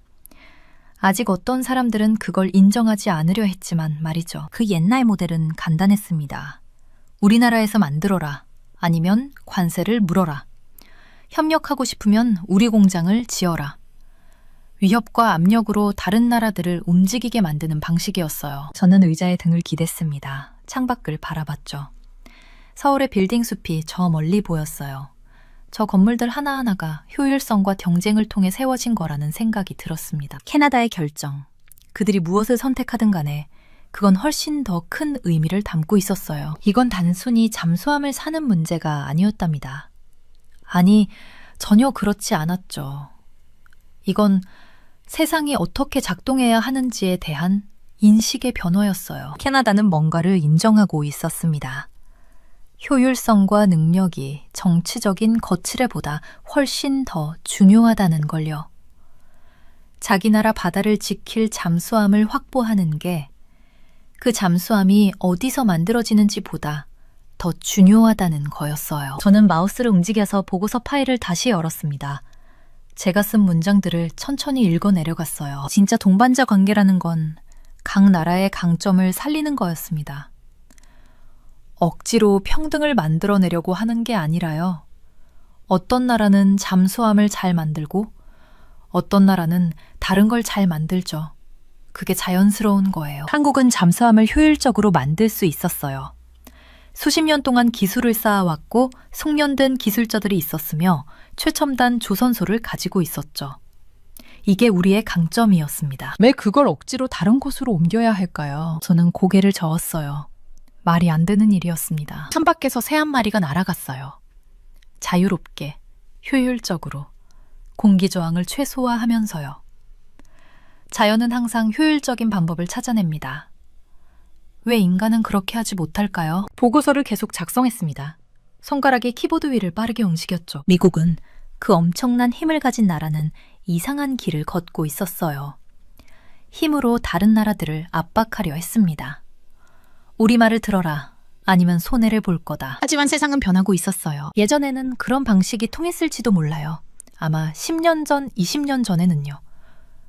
아직 어떤 사람들은 그걸 인정하지 않으려 했지만 말이죠. 그 옛날 모델은 간단했습니다. 우리나라에서 만들어라. 아니면 관세를 물어라. 협력하고 싶으면 우리 공장을 지어라. 위협과 압력으로 다른 나라들을 움직이게 만드는 방식이었어요. 저는 의자에 등을 기댔습니다. 창밖을 바라봤죠. 서울의 빌딩 숲이 저 멀리 보였어요. 저 건물들 하나하나가 효율성과 경쟁을 통해 세워진 거라는 생각이 들었습니다. 캐나다의 결정, 그들이 무엇을 선택하든 간에 그건 훨씬 더 큰 의미를 담고 있었어요. 이건 단순히 잠수함을 사는 문제가 아니었답니다. 아니, 전혀 그렇지 않았죠. 이건 세상이 어떻게 작동해야 하는지에 대한 인식의 변화였어요. 캐나다는 뭔가를 인정하고 있었습니다. 효율성과 능력이 정치적인 거칠애보다 훨씬 더 중요하다는 걸요. 자기 나라 바다를 지킬 잠수함을 확보하는 게 그 잠수함이 어디서 만들어지는지보다 더 중요하다는 거였어요. 저는 마우스를 움직여서 보고서 파일을 다시 열었습니다. 제가 쓴 문장들을 천천히 읽어내려갔어요. 진짜 동반자 관계라는 건 각 나라의 강점을 살리는 거였습니다. 억지로 평등을 만들어내려고 하는 게 아니라요. 어떤 나라는 잠수함을 잘 만들고 어떤 나라는 다른 걸 잘 만들죠. 그게 자연스러운 거예요. 한국은 잠수함을 효율적으로 만들 수 있었어요. 수십 년 동안 기술을 쌓아왔고 숙련된 기술자들이 있었으며 최첨단 조선소를 가지고 있었죠. 이게 우리의 강점이었습니다. 왜 그걸 억지로 다른 곳으로 옮겨야 할까요? 저는 고개를 저었어요. 말이 안 되는 일이었습니다. 창밖에서 새 한 마리가 날아갔어요. 자유롭게, 효율적으로, 공기저항을 최소화하면서요. 자연은 항상 효율적인 방법을 찾아냅니다. 왜 인간은 그렇게 하지 못할까요? 보고서를 계속 작성했습니다. 손가락이 키보드 위를 빠르게 움직였죠. 미국은 그 엄청난 힘을 가진 나라는 이상한 길을 걷고 있었어요. 힘으로 다른 나라들을 압박하려 했습니다. 우리 말을 들어라. 아니면 손해를 볼 거다. 하지만 세상은 변하고 있었어요. 예전에는 그런 방식이 통했을지도 몰라요. 아마 10년 전, 20년 전에는요.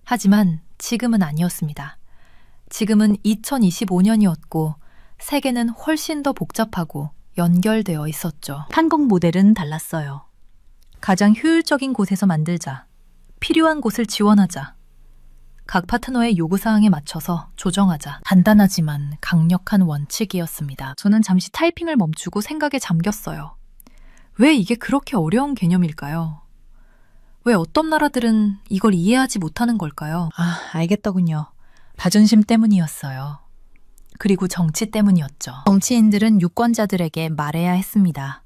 하지만 지금은 아니었습니다. 지금은 2025년이었고 세계는 훨씬 더 복잡하고 연결되어 있었죠. 한국 모델은 달랐어요. 가장 효율적인 곳에서 만들자. 필요한 곳을 지원하자. 각 파트너의 요구사항에 맞춰서 조정하자. 간단하지만 강력한 원칙이었습니다. 저는 잠시 타이핑을 멈추고 생각에 잠겼어요. 왜 이게 그렇게 어려운 개념일까요? 왜 어떤 나라들은 이걸 이해하지 못하는 걸까요? 알겠더군요. 자존심 때문이었어요. 그리고 정치 때문이었죠. 정치인들은 유권자들에게 말해야 했습니다.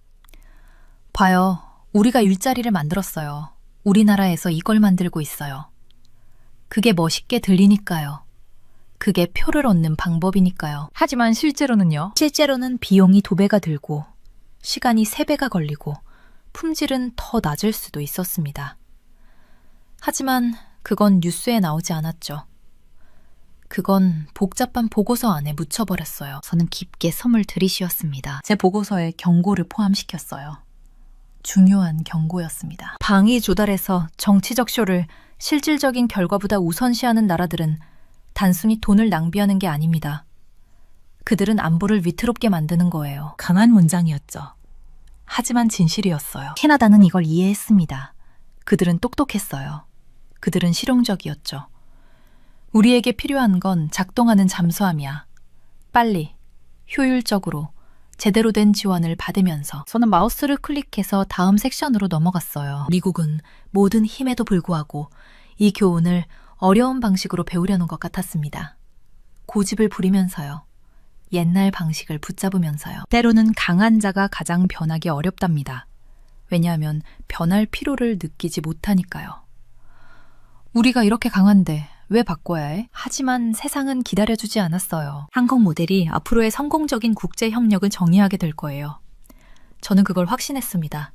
봐요. 우리가 일자리를 만들었어요. 우리나라에서 이걸 만들고 있어요. 그게 멋있게 들리니까요. 그게 표를 얻는 방법이니까요. 하지만 실제로는요? 실제로는 비용이 2배가 들고 시간이 3배가 걸리고 품질은 더 낮을 수도 있었습니다. 하지만 그건 뉴스에 나오지 않았죠. 그건 복잡한 보고서 안에 묻혀버렸어요. 저는 깊게 숨을 들이쉬었습니다. 제 보고서에 경고를 포함시켰어요. 중요한 경고였습니다. 방위 조달에서 정치적 쇼를 실질적인 결과보다 우선시하는 나라들은 단순히 돈을 낭비하는 게 아닙니다. 그들은 안보를 위태롭게 만드는 거예요. 강한 문장이었죠. 하지만 진실이었어요. 캐나다는 이걸 이해했습니다. 그들은 똑똑했어요. 그들은 실용적이었죠. 우리에게 필요한 건 작동하는 잠수함이야. 빨리, 효율적으로, 제대로 된 지원을 받으면서. 저는 마우스를 클릭해서 다음 섹션으로 넘어갔어요. 미국은 모든 힘에도 불구하고 이 교훈을 어려운 방식으로 배우려는 것 같았습니다. 고집을 부리면서요. 옛날 방식을 붙잡으면서요. 때로는 강한 자가 가장 변하기 어렵답니다. 왜냐하면 변할 필요를 느끼지 못하니까요. 우리가 이렇게 강한데 왜 바꿔야 해? 하지만 세상은 기다려주지 않았어요. 한국 모델이 앞으로의 성공적인 국제 협력을 정의하게 될 거예요. 저는 그걸 확신했습니다.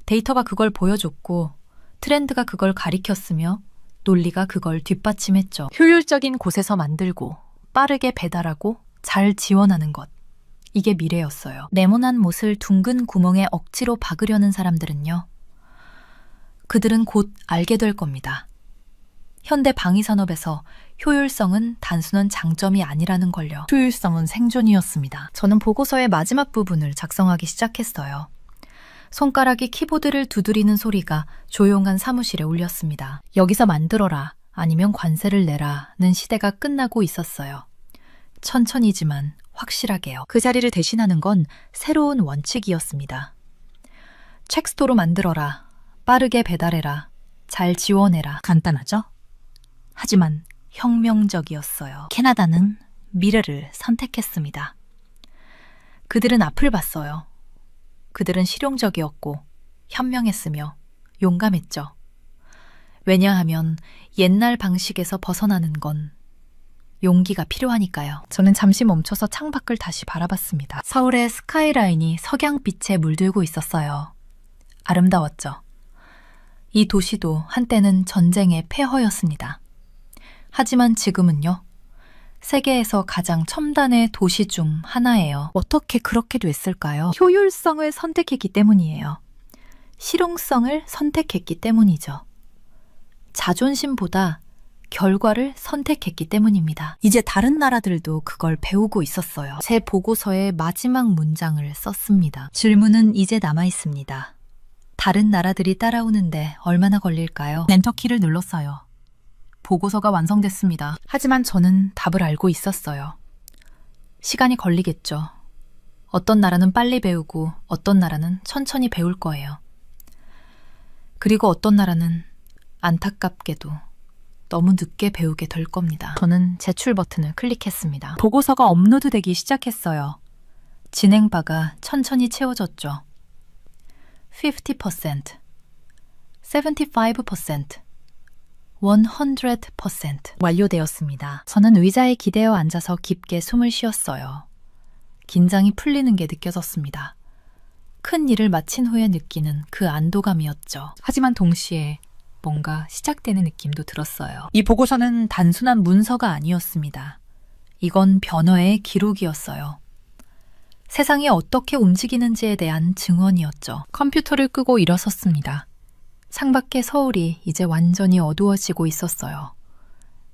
데이터가 그걸 보여줬고 트렌드가 그걸 가리켰으며 논리가 그걸 뒷받침했죠. 효율적인 곳에서 만들고 빠르게 배달하고 잘 지원하는 것. 이게 미래였어요. 네모난 못을 둥근 구멍에 억지로 박으려는 사람들은요. 그들은 곧 알게 될 겁니다. 현대 방위산업에서 효율성은 단순한 장점이 아니라는 걸요. 효율성은 생존이었습니다. 저는 보고서의 마지막 부분을 작성하기 시작했어요. 손가락이 키보드를 두드리는 소리가 조용한 사무실에 울렸습니다. 여기서 만들어라, 아니면 관세를 내라는 시대가 끝나고 있었어요. 천천히지만 확실하게요. 그 자리를 대신하는 건 새로운 원칙이었습니다. 책스토로 만들어라, 빠르게 배달해라, 잘 지원해라. 간단하죠? 하지만 혁명적이었어요. 캐나다는 미래를 선택했습니다. 그들은 앞을 봤어요. 그들은 실용적이었고 현명했으며 용감했죠. 왜냐하면 옛날 방식에서 벗어나는 건 용기가 필요하니까요. 저는 잠시 멈춰서 창밖을 다시 바라봤습니다. 서울의 스카이라인이 석양빛에 물들고 있었어요. 아름다웠죠. 이 도시도 한때는 전쟁의 폐허였습니다. 하지만 지금은요. 세계에서 가장 첨단의 도시 중 하나예요. 어떻게 그렇게 됐을까요? 효율성을 선택했기 때문이에요. 실용성을 선택했기 때문이죠. 자존심보다 결과를 선택했기 때문입니다. 이제 다른 나라들도 그걸 배우고 있었어요. 제 보고서의 마지막 문장을 썼습니다. 질문은 이제 남아 있습니다. 다른 나라들이 따라오는데 얼마나 걸릴까요? 엔터키를 눌렀어요. 보고서가 완성됐습니다. 하지만 저는 답을 알고 있었어요. 시간이 걸리겠죠. 어떤 나라는 빨리 배우고 어떤 나라는 천천히 배울 거예요. 그리고 어떤 나라는 안타깝게도 너무 늦게 배우게 될 겁니다. 저는 제출 버튼을 클릭했습니다. 보고서가 업로드되기 시작했어요. 진행바가 천천히 채워졌죠. 50%, 75%, 100% 완료되었습니다. 저는 의자에 기대어 앉아서 깊게 숨을 쉬었어요. 긴장이 풀리는 게 느껴졌습니다. 큰 일을 마친 후에 느끼는 그 안도감이었죠. 하지만 동시에 뭔가 시작되는 느낌도 들었어요. 이 보고서는 단순한 문서가 아니었습니다. 이건 변화의 기록이었어요. 세상이 어떻게 움직이는지에 대한 증언이었죠. 컴퓨터를 끄고 일어섰습니다. 창밖의 서울이 이제 완전히 어두워지고 있었어요.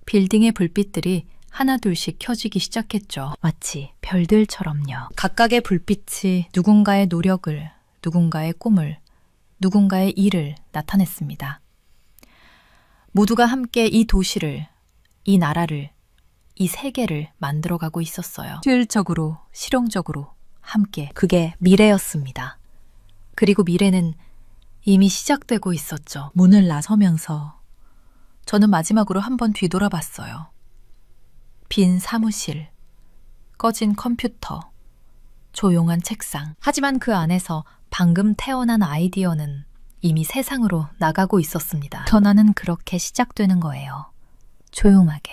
빌딩의 불빛들이 하나둘씩 켜지기 시작했죠. 마치 별들처럼요. 각각의 불빛이 누군가의 노력을, 누군가의 꿈을, 누군가의 일을 나타냈습니다. 모두가 함께 이 도시를, 이 나라를, 이 세계를 만들어가고 있었어요. 효율적으로, 실용적으로, 함께. 그게 미래였습니다. 그리고 미래는 이미 시작되고 있었죠. 문을 나서면서 저는 마지막으로 한번 뒤돌아봤어요. 빈 사무실, 꺼진 컴퓨터, 조용한 책상. 하지만 그 안에서 방금 태어난 아이디어는 이미 세상으로 나가고 있었습니다. 변화는 그렇게 시작되는 거예요. 조용하게,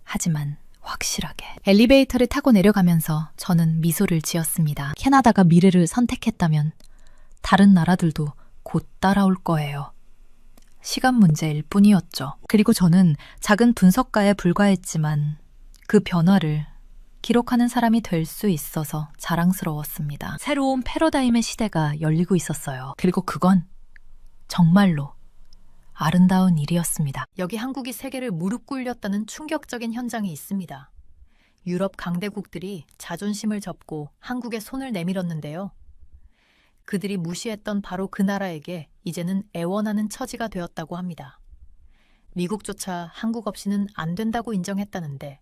하지만 확실하게. 엘리베이터를 타고 내려가면서 저는 미소를 지었습니다. 캐나다가 미래를 선택했다면 다른 나라들도 곧 따라올 거예요. 시간 문제일 뿐이었죠. 그리고 저는 작은 분석가에 불과했지만 그 변화를 기록하는 사람이 될 수 있어서 자랑스러웠습니다. 새로운 패러다임의 시대가 열리고 있었어요. 그리고 그건 정말로 아름다운 일이었습니다. 여기 한국이 세계를 무릎 꿇렸다는 충격적인 현장이 있습니다. 유럽 강대국들이 자존심을 접고 한국에 손을 내밀었는데요. 그들이 무시했던 바로 그 나라에게 이제는 애원하는 처지가 되었다고 합니다. 미국조차 한국 없이는 안 된다고 인정했다는데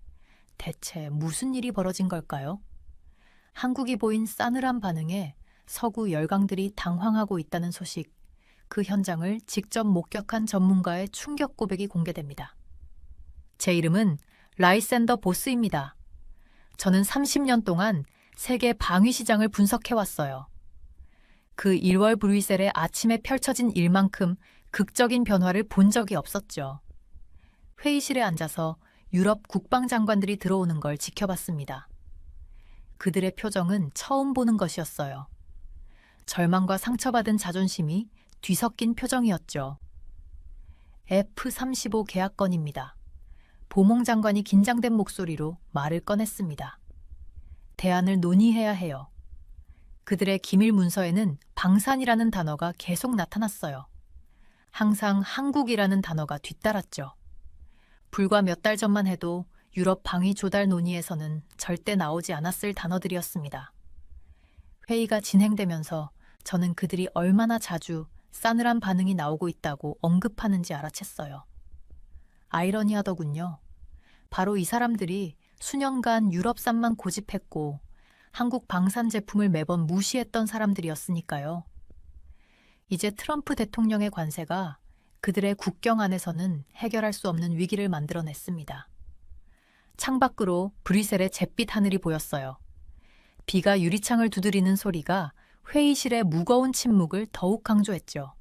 대체 무슨 일이 벌어진 걸까요? 한국이 보인 싸늘한 반응에 서구 열강들이 당황하고 있다는 소식, 그 현장을 직접 목격한 전문가의 충격 고백이 공개됩니다. 제 이름은 라이센더 보스입니다. 저는 30년 동안 세계 방위 시장을 분석해왔어요. 그 1월 브뤼셀의 아침에 펼쳐진 일만큼 극적인 변화를 본 적이 없었죠. 회의실에 앉아서 유럽 국방장관들이 들어오는 걸 지켜봤습니다. 그들의 표정은 처음 보는 것이었어요. 절망과 상처받은 자존심이 뒤섞인 표정이었죠. F-35 계약건입니다. 보몽 장관이 긴장된 목소리로 말을 꺼냈습니다. 대안을 논의해야 해요. 그들의 기밀 문서에는 방산이라는 단어가 계속 나타났어요. 항상 한국이라는 단어가 뒤따랐죠. 불과 몇 달 전만 해도 유럽 방위 조달 논의에서는 절대 나오지 않았을 단어들이었습니다. 회의가 진행되면서 저는 그들이 얼마나 자주 싸늘한 반응이 나오고 있다고 언급하는지 알아챘어요. 아이러니하더군요. 바로 이 사람들이 수년간 유럽산만 고집했고 한국 방산 제품을 매번 무시했던 사람들이었으니까요. 이제 트럼프 대통령의 관세가 그들의 국경 안에서는 해결할 수 없는 위기를 만들어냈습니다. 창밖으로 브뤼셀의 잿빛 하늘이 보였어요. 비가 유리창을 두드리는 소리가 회의실의 무거운 침묵을 더욱 강조했죠.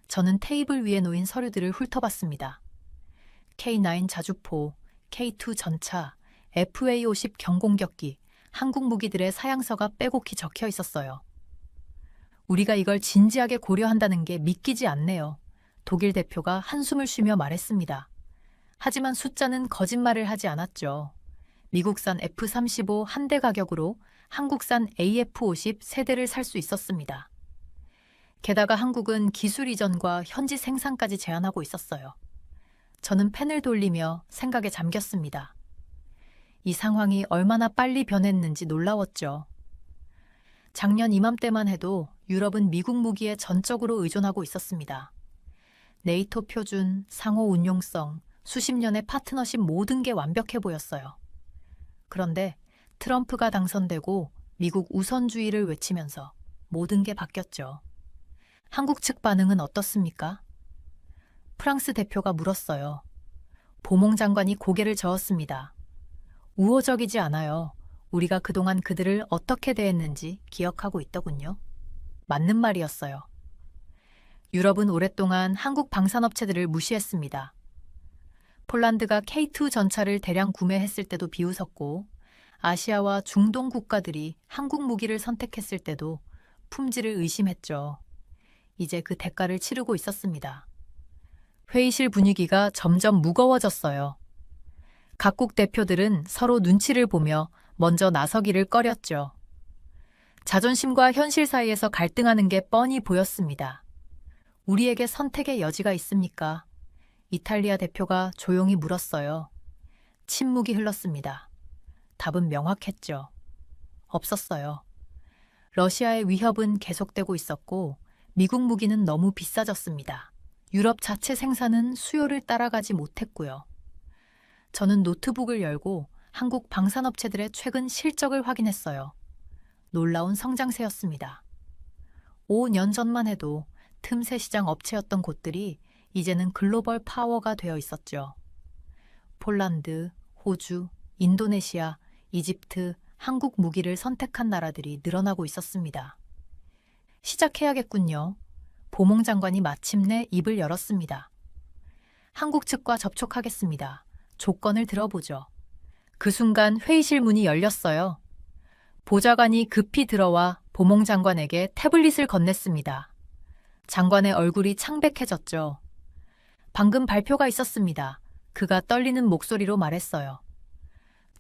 저는 테이블 위에 놓인 서류들을 훑어봤습니다. K9 자주포, K2 전차, FA-50 경공격기, 한국 무기들의 사양서가 빼곡히 적혀 있었어요. 우리가 이걸 진지하게 고려한다는 게 믿기지 않네요. 독일 대표가 한숨을 쉬며 말했습니다. 하지만 숫자는 거짓말을 하지 않았죠. 미국산 F-35 한 대 가격으로 한국산 AF-50 세대를 살 수 있었습니다. 게다가 한국은 기술 이전과 현지 생산까지 제한하고 있었어요. 저는 펜을 돌리며 생각에 잠겼습니다. 이 상황이 얼마나 빨리 변했는지 놀라웠죠. 작년 이맘때만 해도 유럽은 미국 무기에 전적으로 의존하고 있었습니다. 네이토 표준, 상호 운용성, 수십 년의 파트너십 모든 게 완벽해 보였어요. 그런데 트럼프가 당선되고 미국 우선주의를 외치면서 모든 게 바뀌었죠. 한국 측 반응은 어떻습니까? 프랑스 대표가 물었어요. 보몽 장관이 고개를 저었습니다. 우호적이지 않아요. 우리가 그동안 그들을 어떻게 대했는지 기억하고 있더군요. 맞는 말이었어요. 유럽은 오랫동안 한국 방산업체들을 무시했습니다. 폴란드가 K2 전차를 대량 구매했을 때도 비웃었고 아시아와 중동 국가들이 한국 무기를 선택했을 때도 품질을 의심했죠. 이제 그 대가를 치르고 있었습니다. 회의실 분위기가 점점 무거워졌어요. 각국 대표들은 서로 눈치를 보며 먼저 나서기를 꺼렸죠. 자존심과 현실 사이에서 갈등하는 게 뻔히 보였습니다. 우리에게 선택의 여지가 있습니까? 이탈리아 대표가 조용히 물었어요. 침묵이 흘렀습니다. 답은 명확했죠. 없었어요. 러시아의 위협은 계속되고 있었고 미국 무기는 너무 비싸졌습니다. 유럽 자체 생산은 수요를 따라가지 못했고요. 저는 노트북을 열고 한국 방산업체들의 최근 실적을 확인했어요. 놀라운 성장세였습니다. 5년 전만 해도 틈새 시장 업체였던 곳들이 이제는 글로벌 파워가 되어 있었죠. 폴란드, 호주, 인도네시아, 이집트, 한국 무기를 선택한 나라들이 늘어나고 있었습니다. 시작해야겠군요. 보몽 장관이 마침내 입을 열었습니다. 한국 측과 접촉하겠습니다. 조건을 들어보죠. 그 순간 회의실 문이 열렸어요. 보좌관이 급히 들어와 보몽 장관에게 태블릿을 건넸습니다. 장관의 얼굴이 창백해졌죠. 방금 발표가 있었습니다. 그가 떨리는 목소리로 말했어요.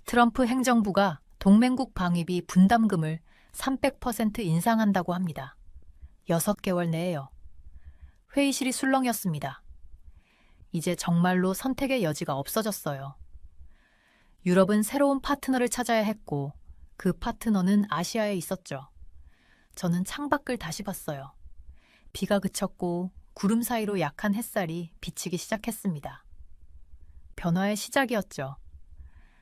트럼프 행정부가 동맹국 방위비 분담금을 300% 인상한다고 합니다. 6개월 내에요. 회의실이 술렁였습니다. 이제 정말로 선택의 여지가 없어졌어요. 유럽은 새로운 파트너를 찾아야 했고 그 파트너는 아시아에 있었죠. 저는 창밖을 다시 봤어요. 비가 그쳤고 구름 사이로 약한 햇살이 비치기 시작했습니다. 변화의 시작이었죠.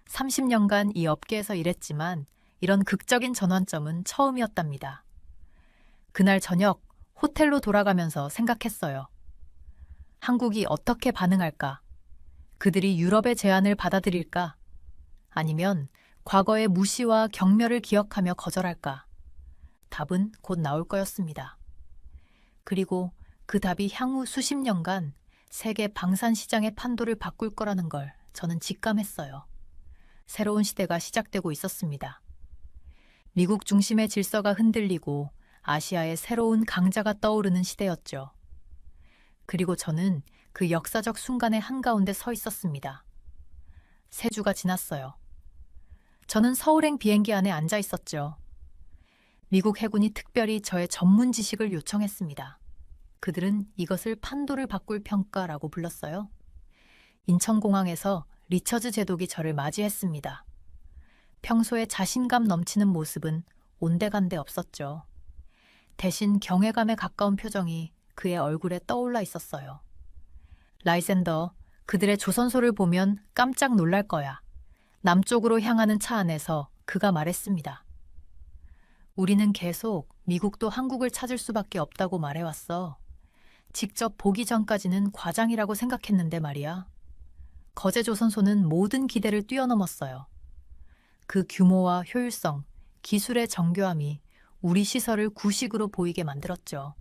30년간 이 업계에서 일했지만 이런 극적인 전환점은 처음이었답니다. 그날 저녁 호텔로 돌아가면서 생각했어요. 한국이 어떻게 반응할까? 그들이 유럽의 제안을 받아들일까? 아니면 과거의 무시와 경멸을 기억하며 거절할까? 답은 곧 나올 거였습니다. 그리고 그 답이 향후 수십 년간 세계 방산 시장의 판도를 바꿀 거라는 걸 저는 직감했어요. 새로운 시대가 시작되고 있었습니다. 미국 중심의 질서가 흔들리고 아시아의 새로운 강자가 떠오르는 시대였죠. 그리고 저는 그 역사적 순간의 한가운데 서 있었습니다. 3주가 지났어요. 저는 서울행 비행기 안에 앉아 있었죠. 미국 해군이 특별히 저의 전문 지식을 요청했습니다. 그들은 이것을 판도를 바꿀 평가라고 불렀어요. 인천공항에서 리처즈 제독이 저를 맞이했습니다. 평소에 자신감 넘치는 모습은 온데간데 없었죠. 대신 경외감에 가까운 표정이 그의 얼굴에 떠올라 있었어요. 라이센더, 그들의 조선소를 보면 깜짝 놀랄 거야. 남쪽으로 향하는 차 안에서 그가 말했습니다. 우리는 계속 미국도 한국을 찾을 수밖에 없다고 말해왔어. 직접 보기 전까지는 과장이라고 생각했는데 말이야. 거제 조선소는 모든 기대를 뛰어넘었어요. 그 규모와 효율성, 기술의 정교함이 우리 시설을 구식으로 보이게 만들었죠.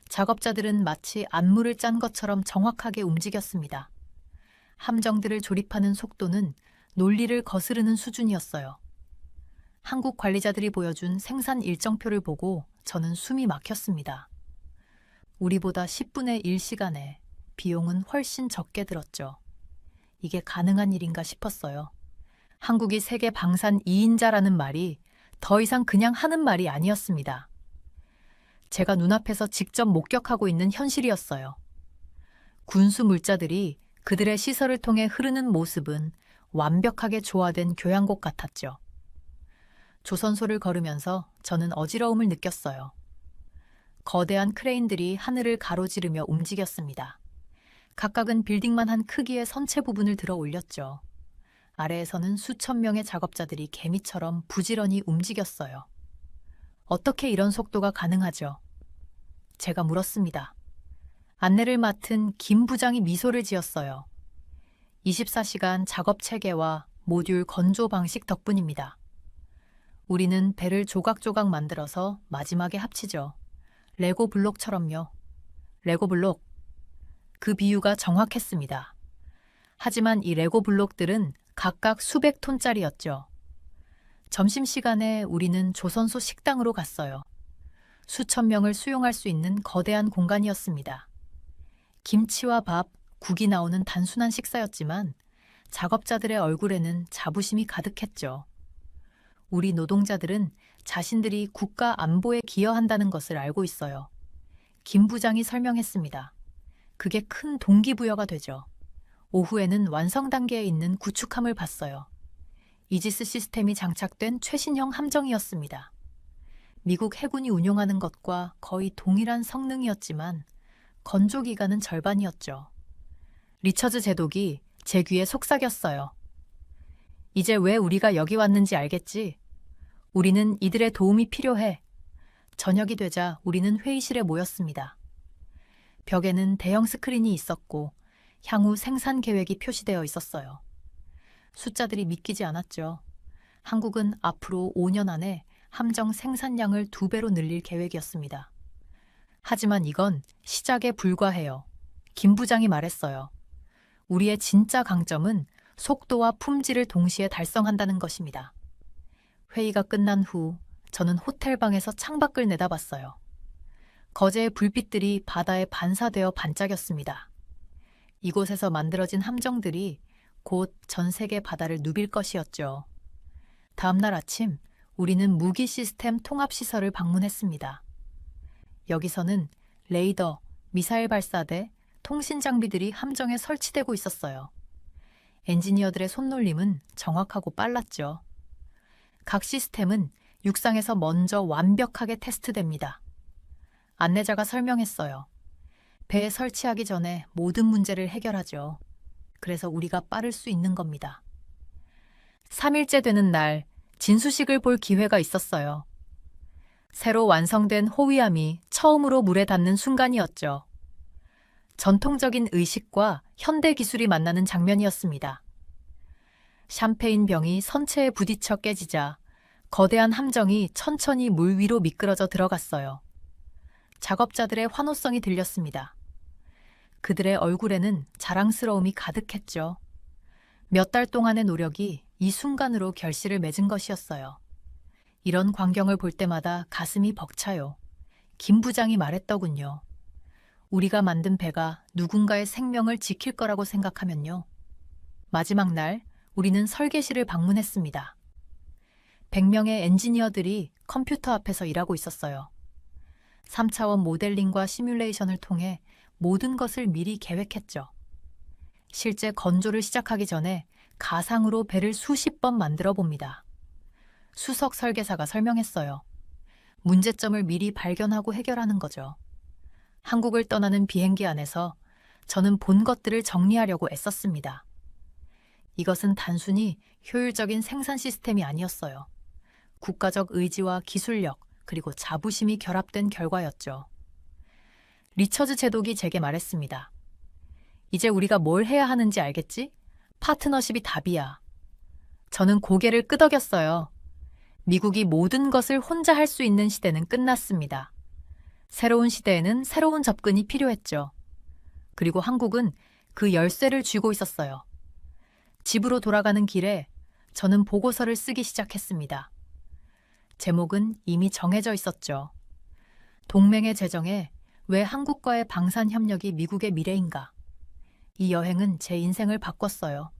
작업자들은 마치 안무를 짠 것처럼 정확하게 움직였습니다. 함정들을 조립하는 속도는 논리를 거스르는 수준이었어요. 한국 관리자들이 보여준 생산 일정표를 보고 저는 숨이 막혔습니다. 우리보다 10분의 1 시간에 비용은 훨씬 적게 들었죠. 이게 가능한 일인가 싶었어요. 한국이 세계 방산 2인자라는 말이 더 이상 그냥 하는 말이 아니었습니다. 제가 눈앞에서 직접 목격하고 있는 현실이었어요. 군수 물자들이 그들의 시설을 통해 흐르는 모습은 완벽하게 조화된 교향곡 같았죠. 조선소를 걸으면서 저는 어지러움을 느꼈어요. 거대한 크레인들이 하늘을 가로지르며 움직였습니다. 각각은 빌딩만 한 크기의 선체 부분을 들어 올렸죠. 아래에서는 수천 명의 작업자들이 개미처럼 부지런히 움직였어요. 어떻게 이런 속도가 가능하죠? 제가 물었습니다. 안내를 맡은 김 부장이 미소를 지었어요. 24시간 작업 체계와 모듈 건조 방식 덕분입니다. 우리는 배를 조각조각 만들어서 마지막에 합치죠. 레고 블록처럼요. 레고 블록. 그 비유가 정확했습니다. 하지만 이 레고 블록들은 각각 수백 톤짜리였죠. 점심시간에 우리는 조선소 식당으로 갔어요. 수천 명을 수용할 수 있는 거대한 공간이었습니다. 김치와 밥, 국이 나오는 단순한 식사였지만 작업자들의 얼굴에는 자부심이 가득했죠. 우리 노동자들은 자신들이 국가 안보에 기여한다는 것을 알고 있어요. 김 부장이 설명했습니다. 그게 큰 동기부여가 되죠. 오후에는 완성 단계에 있는 구축함을 봤어요. 이지스 시스템이 장착된 최신형 함정이었습니다. 미국 해군이 운용하는 것과 거의 동일한 성능이었지만 건조 기간은 절반이었죠. 리처즈 제독이 제 귀에 속삭였어요. 이제 왜 우리가 여기 왔는지 알겠지? 우리는 이들의 도움이 필요해. 저녁이 되자 우리는 회의실에 모였습니다. 벽에는 대형 스크린이 있었고 향후 생산 계획이 표시되어 있었어요. 숫자들이 믿기지 않았죠. 한국은 앞으로 5년 안에 함정 생산량을 2배로 늘릴 계획이었습니다. 하지만 이건 시작에 불과해요. 김 부장이 말했어요. 우리의 진짜 강점은 속도와 품질을 동시에 달성한다는 것입니다. 회의가 끝난 후 저는 호텔방에서 창밖을 내다봤어요. 거제의 불빛들이 바다에 반사되어 반짝였습니다. 이곳에서 만들어진 함정들이 곧 전 세계 바다를 누빌 것이었죠. 다음 날 아침, 우리는 무기 시스템 통합시설을 방문했습니다. 여기서는 레이더, 미사일 발사대, 통신 장비들이 함정에 설치되고 있었어요. 엔지니어들의 손놀림은 정확하고 빨랐죠. 각 시스템은 육상에서 먼저 완벽하게 테스트됩니다. 안내자가 설명했어요. 배에 설치하기 전에 모든 문제를 해결하죠. 그래서 우리가 빠를 수 있는 겁니다. 3일째 되는 날, 진수식을 볼 기회가 있었어요. 새로 완성된 호위함이 처음으로 물에 닿는 순간이었죠. 전통적인 의식과 현대 기술이 만나는 장면이었습니다. 샴페인 병이 선체에 부딪혀 깨지자 거대한 함정이 천천히 물 위로 미끄러져 들어갔어요. 작업자들의 환호성이 들렸습니다. 그들의 얼굴에는 자랑스러움이 가득했죠. 몇 달 동안의 노력이 이 순간으로 결실을 맺은 것이었어요. 이런 광경을 볼 때마다 가슴이 벅차요. 김 부장이 말했더군요. 우리가 만든 배가 누군가의 생명을 지킬 거라고 생각하면요. 마지막 날, 우리는 설계실을 방문했습니다. 100명의 엔지니어들이 컴퓨터 앞에서 일하고 있었어요. 3차원 모델링과 시뮬레이션을 통해 모든 것을 미리 계획했죠. 실제 건조를 시작하기 전에 가상으로 배를 수십 번 만들어 봅니다. 수석 설계사가 설명했어요. 문제점을 미리 발견하고 해결하는 거죠. 한국을 떠나는 비행기 안에서 저는 본 것들을 정리하려고 애썼습니다. 이것은 단순히 효율적인 생산 시스템이 아니었어요. 국가적 의지와 기술력, 그리고 자부심이 결합된 결과였죠. 리처즈 제독이 제게 말했습니다. 이제 우리가 뭘 해야 하는지 알겠지? 파트너십이 답이야. 저는 고개를 끄덕였어요. 미국이 모든 것을 혼자 할 수 있는 시대는 끝났습니다. 새로운 시대에는 새로운 접근이 필요했죠. 그리고 한국은 그 열쇠를 쥐고 있었어요. 집으로 돌아가는 길에 저는 보고서를 쓰기 시작했습니다. 제목은 이미 정해져 있었죠. 동맹의 재정에 왜 한국과의 방산 협력이 미국의 미래인가? 이 여행은 제 인생을 바꿨어요.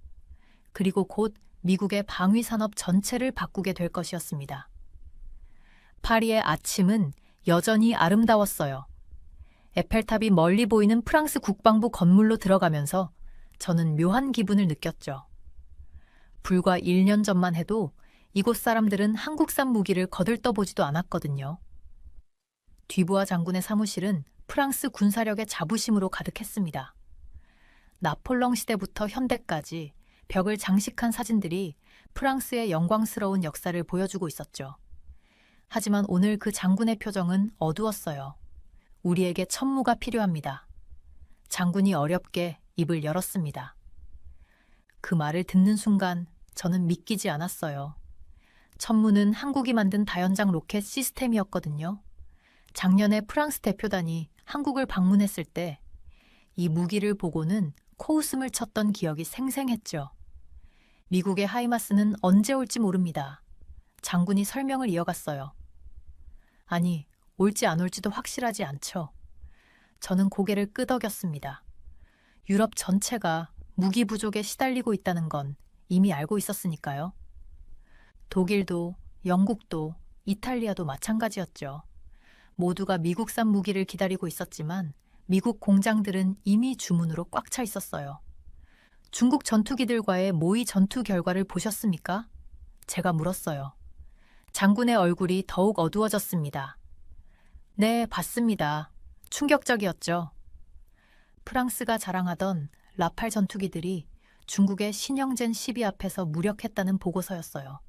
그리고 곧 미국의 방위 산업 전체를 바꾸게 될 것이었습니다. 파리의 아침은 여전히 아름다웠어요. 에펠탑이 멀리 보이는 프랑스 국방부 건물로 들어가면서 저는 묘한 기분을 느꼈죠. 불과 1년 전만 해도 이곳 사람들은 한국산 무기를 거들떠보지도 않았거든요. 뒤부하 장군의 사무실은 프랑스 군사력의 자부심으로 가득했습니다. 나폴령 시대부터 현대까지 벽을 장식한 사진들이 프랑스의 영광스러운 역사를 보여주고 있었죠. 하지만 오늘 그 장군의 표정은 어두웠어요. 우리에게 천무가 필요합니다. 장군이 어렵게 입을 열었습니다. 그 말을 듣는 순간 저는 믿기지 않았어요. 천무는 한국이 만든 다연장 로켓 시스템이었거든요. 작년에 프랑스 대표단이 한국을 방문했을 때 이 무기를 보고는 코웃음을 쳤던 기억이 생생했죠. 미국의 하이마스는 언제 올지 모릅니다. 장군이 설명을 이어갔어요. 아니, 올지 안 올지도 확실하지 않죠. 저는 고개를 끄덕였습니다. 유럽 전체가 무기 부족에 시달리고 있다는 건 이미 알고 있었으니까요. 독일도, 영국도, 이탈리아도 마찬가지였죠. 모두가 미국산 무기를 기다리고 있었지만 미국 공장들은 이미 주문으로 꽉 차 있었어요. 중국 전투기들과의 모의 전투 결과를 보셨습니까? 제가 물었어요. 장군의 얼굴이 더욱 어두워졌습니다. 네, 봤습니다. 충격적이었죠. 프랑스가 자랑하던 라팔 전투기들이 중국의 신형젠 12 앞에서 무력했다는 보고서였어요.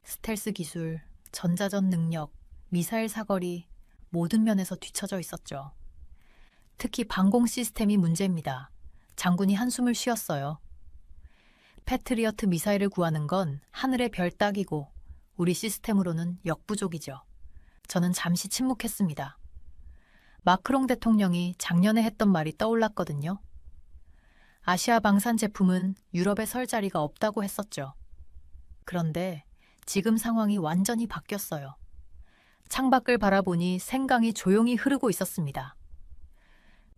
스텔스 기술, 전자전 능력, 미사일 사거리 모든 면에서 뒤처져 있었죠. 특히 방공 시스템이 문제입니다. 장군이 한숨을 쉬었어요. 패트리어트 미사일을 구하는 건 하늘의 별 따기고 우리 시스템으로는 역부족이죠. 저는 잠시 침묵했습니다. 마크롱 대통령이 작년에 했던 말이 떠올랐거든요. 아시아 방산 제품은 유럽에 설 자리가 없다고 했었죠. 그런데 지금 상황이 완전히 바뀌었어요. 창밖을 바라보니 생강이 조용히 흐르고 있었습니다.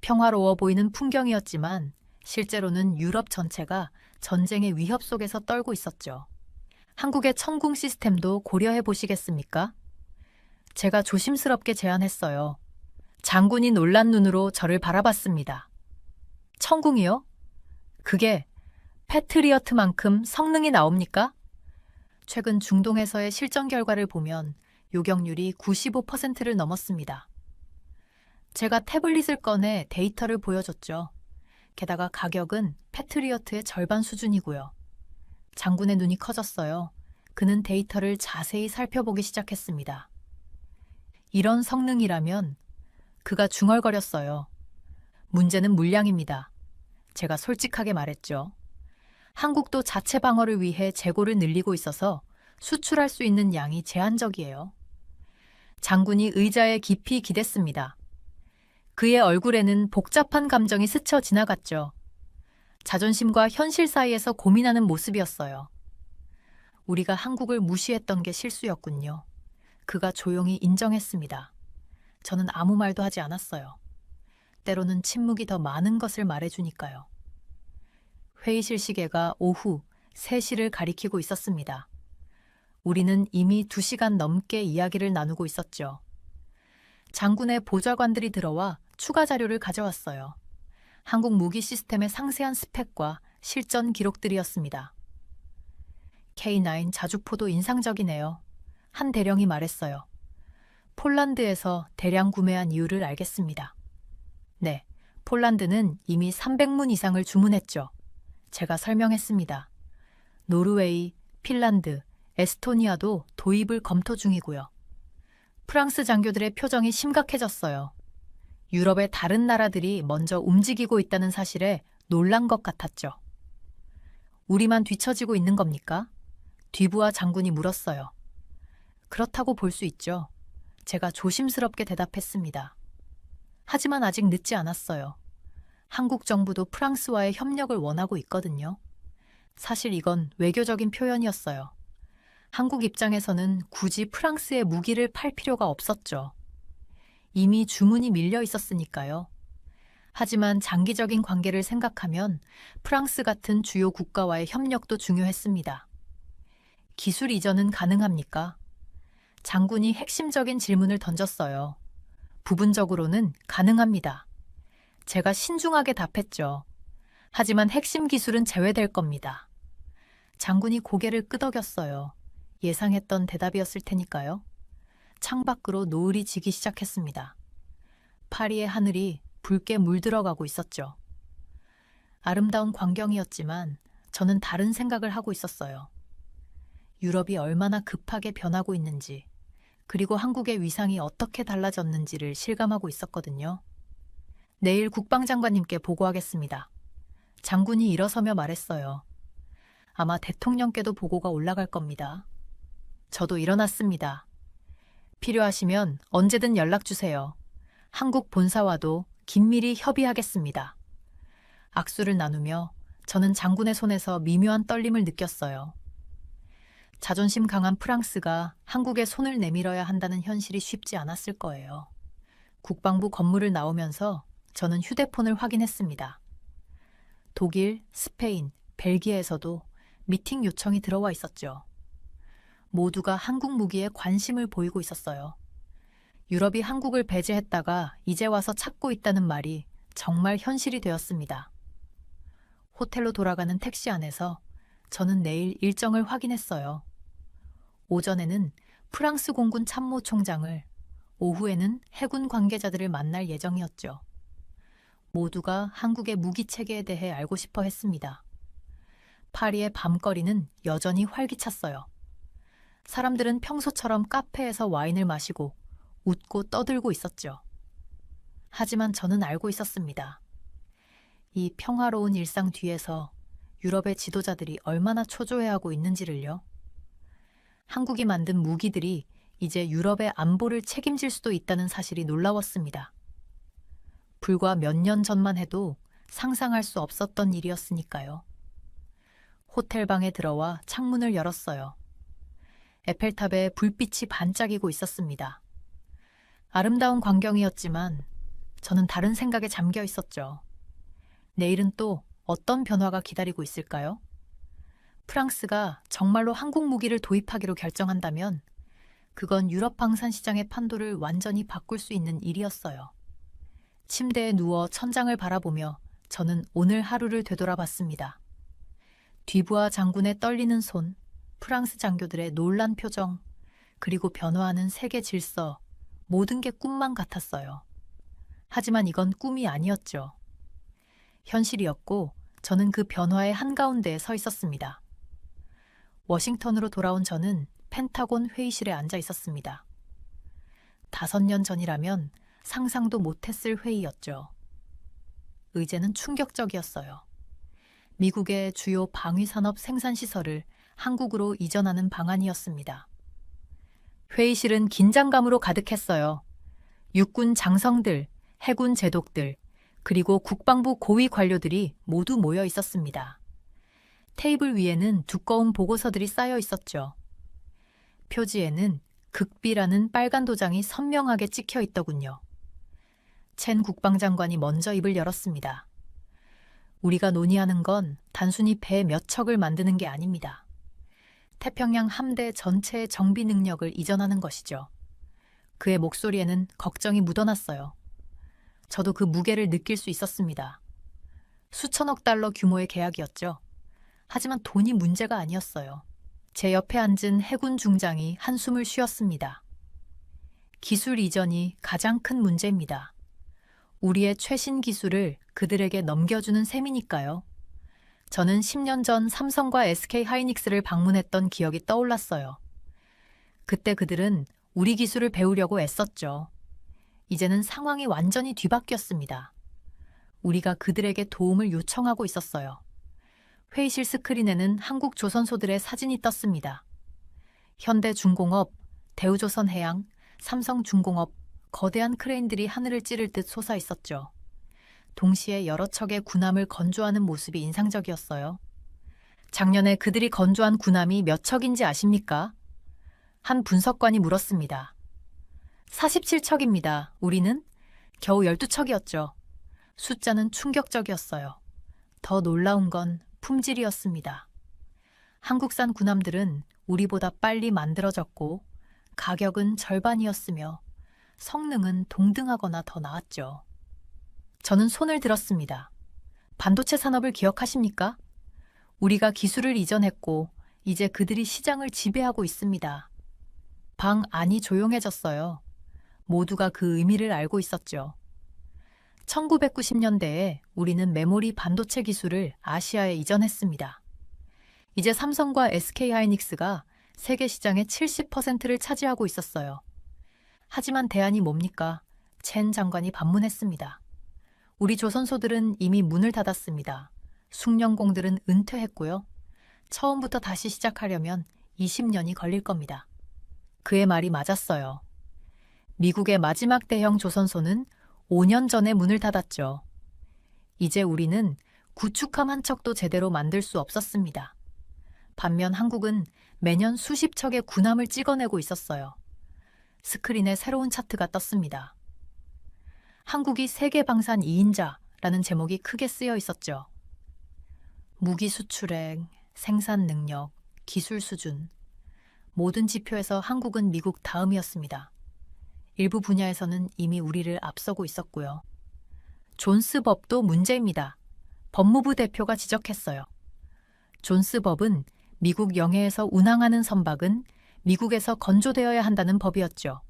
평화로워 보이는 풍경이었지만 실제로는 유럽 전체가 전쟁의 위협 속에서 떨고 있었죠. 한국의 천궁 시스템도 고려해 보시겠습니까? 제가 조심스럽게 제안했어요. 장군이 놀란 눈으로 저를 바라봤습니다. 천궁이요? 그게 패트리어트만큼 성능이 나옵니까? 최근 중동에서의 실전 결과를 보면 요격률이 95%를 넘었습니다. 제가 태블릿을 꺼내 데이터를 보여줬죠. 게다가 가격은 패트리어트의 절반 수준이고요. 장군의 눈이 커졌어요. 그는 데이터를 자세히 살펴보기 시작했습니다. 이런 성능이라면 그가 중얼거렸어요. 문제는 물량입니다. 제가 솔직하게 말했죠. 한국도 자체 방어를 위해 재고를 늘리고 있어서 수출할 수 있는 양이 제한적이에요. 장군이 의자에 깊이 기댔습니다. 그의 얼굴에는 복잡한 감정이 스쳐 지나갔죠. 자존심과 현실 사이에서 고민하는 모습이었어요. 우리가 한국을 무시했던 게 실수였군요. 그가 조용히 인정했습니다. 저는 아무 말도 하지 않았어요. 때로는 침묵이 더 많은 것을 말해주니까요. 회의실 시계가 오후 3시를 가리키고 있었습니다. 우리는 이미 2시간 넘게 이야기를 나누고 있었죠. 장군의 보좌관들이 들어와 추가 자료를 가져왔어요. 한국 무기 시스템의 상세한 스펙과 실전 기록들이었습니다. K9 자주포도 인상적이네요. 한 대령이 말했어요. 폴란드에서 대량 구매한 이유를 알겠습니다. 네, 폴란드는 이미 300문 이상을 주문했죠. 제가 설명했습니다. 노르웨이, 핀란드, 에스토니아도 도입을 검토 중이고요. 프랑스 장교들의 표정이 심각해졌어요. 유럽의 다른 나라들이 먼저 움직이고 있다는 사실에 놀란 것 같았죠. 우리만 뒤처지고 있는 겁니까? 뒤부하 장군이 물었어요. 그렇다고 볼 수 있죠. 제가 조심스럽게 대답했습니다. 하지만 아직 늦지 않았어요. 한국 정부도 프랑스와의 협력을 원하고 있거든요. 사실 이건 외교적인 표현이었어요. 한국 입장에서는 굳이 프랑스에 무기를 팔 필요가 없었죠. 이미 주문이 밀려 있었으니까요. 하지만 장기적인 관계를 생각하면 프랑스 같은 주요 국가와의 협력도 중요했습니다. 기술 이전은 가능합니까? 장군이 핵심적인 질문을 던졌어요. 부분적으로는 가능합니다. 제가 신중하게 답했죠. 하지만 핵심 기술은 제외될 겁니다. 장군이 고개를 끄덕였어요. 예상했던 대답이었을 테니까요. 창밖으로 노을이 지기 시작했습니다. 파리의 하늘이 붉게 물들어가고 있었죠. 아름다운 광경이었지만 저는 다른 생각을 하고 있었어요. 유럽이 얼마나 급하게 변하고 있는지, 그리고 한국의 위상이 어떻게 달라졌는지를 실감하고 있었거든요. 내일 국방장관님께 보고하겠습니다. 장군이 일어서며 말했어요. 아마 대통령께도 보고가 올라갈 겁니다. 저도 일어났습니다. 필요하시면 언제든 연락 주세요. 한국 본사와도 긴밀히 협의하겠습니다. 악수를 나누며 저는 장군의 손에서 미묘한 떨림을 느꼈어요. 자존심 강한 프랑스가 한국에 손을 내밀어야 한다는 현실이 쉽지 않았을 거예요. 국방부 건물을 나오면서 저는 휴대폰을 확인했습니다. 독일, 스페인, 벨기에에서도 미팅 요청이 들어와 있었죠. 모두가 한국 무기에 관심을 보이고 있었어요. 유럽이 한국을 배제했다가 이제 와서 찾고 있다는 말이 정말 현실이 되었습니다. 호텔로 돌아가는 택시 안에서 저는 내일 일정을 확인했어요. 오전에는 프랑스 공군 참모총장을, 오후에는 해군 관계자들을 만날 예정이었죠. 모두가 한국의 무기 체계에 대해 알고 싶어 했습니다. 파리의 밤거리는 여전히 활기찼어요. 사람들은 평소처럼 카페에서 와인을 마시고 웃고 떠들고 있었죠. 하지만 저는 알고 있었습니다. 이 평화로운 일상 뒤에서 유럽의 지도자들이 얼마나 초조해하고 있는지를요. 한국이 만든 무기들이 이제 유럽의 안보를 책임질 수도 있다는 사실이 놀라웠습니다. 불과 몇 년 전만 해도 상상할 수 없었던 일이었으니까요. 호텔방에 들어와 창문을 열었어요. 에펠탑에 불빛이 반짝이고 있었습니다. 아름다운 광경이었지만 저는 다른 생각에 잠겨 있었죠. 내일은 또 어떤 변화가 기다리고 있을까요? 프랑스가 정말로 한국 무기를 도입하기로 결정한다면 그건 유럽 방산 시장의 판도를 완전히 바꿀 수 있는 일이었어요. 침대에 누워 천장을 바라보며 저는 오늘 하루를 되돌아봤습니다. 뒤부하 장군의 떨리는 손, 프랑스 장교들의 놀란 표정, 그리고 변화하는 세계 질서, 모든 게 꿈만 같았어요. 하지만 이건 꿈이 아니었죠. 현실이었고 저는 그 변화의 한가운데에 서 있었습니다. 워싱턴으로 돌아온 저는 펜타곤 회의실에 앉아 있었습니다. 5년 전이라면 상상도 못했을 회의였죠. 의제는 충격적이었어요. 미국의 주요 방위산업 생산시설을 한국으로 이전하는 방안이었습니다. 회의실은 긴장감으로 가득했어요. 육군 장성들, 해군 제독들, 그리고 국방부 고위 관료들이 모두 모여 있었습니다. 테이블 위에는 두꺼운 보고서들이 쌓여 있었죠. 표지에는 극비라는 빨간 도장이 선명하게 찍혀 있더군요. 첸 국방장관이 먼저 입을 열었습니다. 우리가 논의하는 건 단순히 배 몇 척을 만드는 게 아닙니다. 태평양 함대 전체의 정비 능력을 이전하는 것이죠. 그의 목소리에는 걱정이 묻어났어요. 저도 그 무게를 느낄 수 있었습니다. 수천억 달러 규모의 계약이었죠. 하지만 돈이 문제가 아니었어요. 제 옆에 앉은 해군 중장이 한숨을 쉬었습니다. 기술 이전이 가장 큰 문제입니다. 우리의 최신 기술을 그들에게 넘겨주는 셈이니까요. 저는 10년 전 삼성과 SK 하이닉스를 방문했던 기억이 떠올랐어요. 그때 그들은 우리 기술을 배우려고 애썼죠. 이제는 상황이 완전히 뒤바뀌었습니다. 우리가 그들에게 도움을 요청하고 있었어요. 회의실 스크린에는 한국 조선소들의 사진이 떴습니다. 현대중공업, 대우조선해양, 삼성중공업, 거대한 크레인들이 하늘을 찌를 듯 솟아 있었죠. 동시에 여러 척의 군함을 건조하는 모습이 인상적이었어요. 작년에 그들이 건조한 군함이 몇 척인지 아십니까? 한 분석관이 물었습니다. 47척입니다. 우리는 겨우 12척이었죠. 숫자는 충격적이었어요. 더 놀라운 건 품질이었습니다. 한국산 군함들은 우리보다 빨리 만들어졌고 가격은 절반이었으며 성능은 동등하거나 더 나았죠. 저는 손을 들었습니다. 반도체 산업을 기억하십니까? 우리가 기술을 이전했고 이제 그들이 시장을 지배하고 있습니다. 방 안이 조용해졌어요. 모두가 그 의미를 알고 있었죠. 1990년대에 우리는 메모리 반도체 기술을 아시아에 이전했습니다. 이제 삼성과 SK 하이닉스가 세계 시장의 70%를 차지하고 있었어요. 하지만 대안이 뭡니까? 첸 장관이 반문했습니다. 우리 조선소들은 이미 문을 닫았습니다. 숙련공들은 은퇴했고요. 처음부터 다시 시작하려면 20년이 걸릴 겁니다. 그의 말이 맞았어요. 미국의 마지막 대형 조선소는 5년 전에 문을 닫았죠. 이제 우리는 구축함 한 척도 제대로 만들 수 없었습니다. 반면 한국은 매년 수십 척의 군함을 찍어내고 있었어요. 스크린에 새로운 차트가 떴습니다. 한국이 세계 방산 2인자라는 제목이 크게 쓰여 있었죠. 무기 수출액, 생산 능력, 기술 수준, 모든 지표에서 한국은 미국 다음이었습니다. 일부 분야에서는 이미 우리를 앞서고 있었고요. 존스 법도 문제입니다. 법무부 대표가 지적했어요. 존스 법은 미국 영해에서 운항하는 선박은 미국에서 건조되어야 한다는 법이었죠.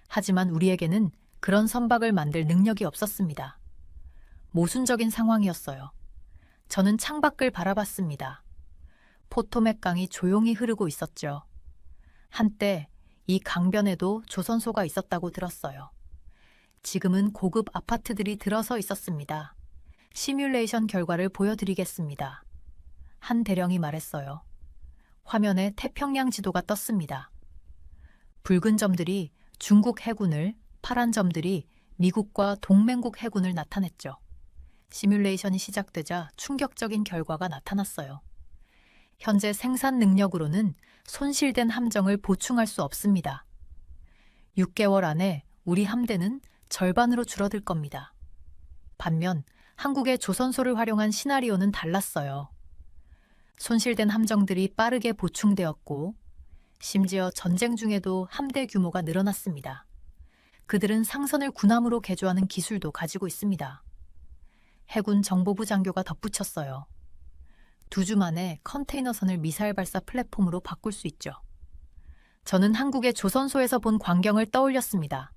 하지만 우리에게는 그런 선박을 만들 능력이 없었습니다. 모순적인 상황이었어요. 저는 창밖을 바라봤습니다. 포토맥 강이 조용히 흐르고 있었죠. 한때 이 강변에도 조선소가 있었다고 들었어요. 지금은 고급 아파트들이 들어서 있었습니다. 시뮬레이션 결과를 보여드리겠습니다. 한 대령이 말했어요. 화면에 태평양 지도가 떴습니다. 붉은 점들이 중국 해군을, 파란 점들이 미국과 동맹국 해군을 나타냈죠. 시뮬레이션이 시작되자 충격적인 결과가 나타났어요. 현재 생산 능력으로는 손실된 함정을 보충할 수 없습니다. 6개월 안에 우리 함대는 절반으로 줄어들 겁니다. 반면 한국의 조선소를 활용한 시나리오는 달랐어요. 손실된 함정들이 빠르게 보충되었고 심지어 전쟁 중에도 함대 규모가 늘어났습니다. 그들은 상선을 군함으로 개조하는 기술도 가지고 있습니다. 해군 정보부 장교가 덧붙였어요. 2주 만에 컨테이너선을 미사일 발사 플랫폼으로 바꿀 수 있죠. 저는 한국의 조선소에서 본 광경을 떠올렸습니다.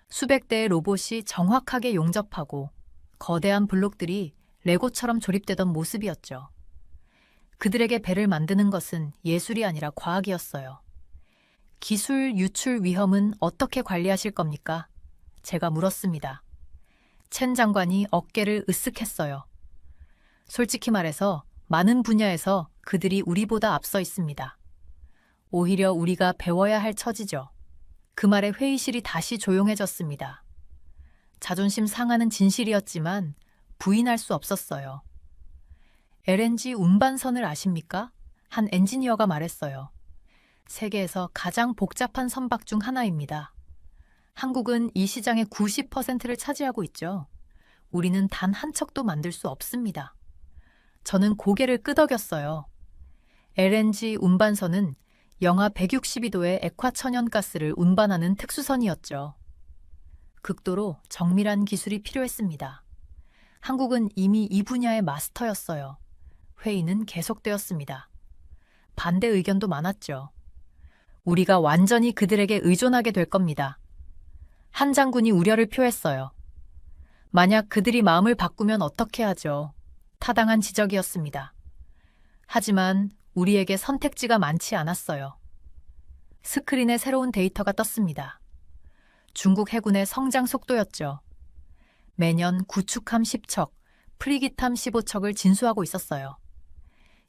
수백 대의 로봇이 정확하게 용접하고 거대한 블록들이 레고처럼 조립되던 모습이었죠. 그들에게 배를 만드는 것은 예술이 아니라 과학이었어요. 기술 유출 위험은 어떻게 관리하실 겁니까? 제가 물었습니다. 첸 장관이 어깨를 으쓱했어요. 솔직히 말해서 많은 분야에서 그들이 우리보다 앞서 있습니다. 오히려 우리가 배워야 할 처지죠. 그 말에 회의실이 다시 조용해졌습니다. 자존심 상하는 진실이었지만 부인할 수 없었어요. LNG 운반선을 아십니까? 한 엔지니어가 말했어요. 세계에서 가장 복잡한 선박 중 하나입니다. 한국은 이 시장의 90%를 차지하고 있죠. 우리는 단 한 척도 만들 수 없습니다. 저는 고개를 끄덕였어요. LNG 운반선은 영하 162도의 액화천연가스를 운반하는 특수선이었죠. 극도로 정밀한 기술이 필요했습니다. 한국은 이미 이 분야의 마스터였어요. 회의는 계속되었습니다. 반대 의견도 많았죠. 우리가 완전히 그들에게 의존하게 될 겁니다. 한 장군이 우려를 표했어요. 만약 그들이 마음을 바꾸면 어떻게 하죠? 타당한 지적이었습니다. 하지만 우리에게 선택지가 많지 않았어요. 스크린에 새로운 데이터가 떴습니다. 중국 해군의 성장 속도였죠. 매년 구축함 10척, 프리기탐 15척을 진수하고 있었어요.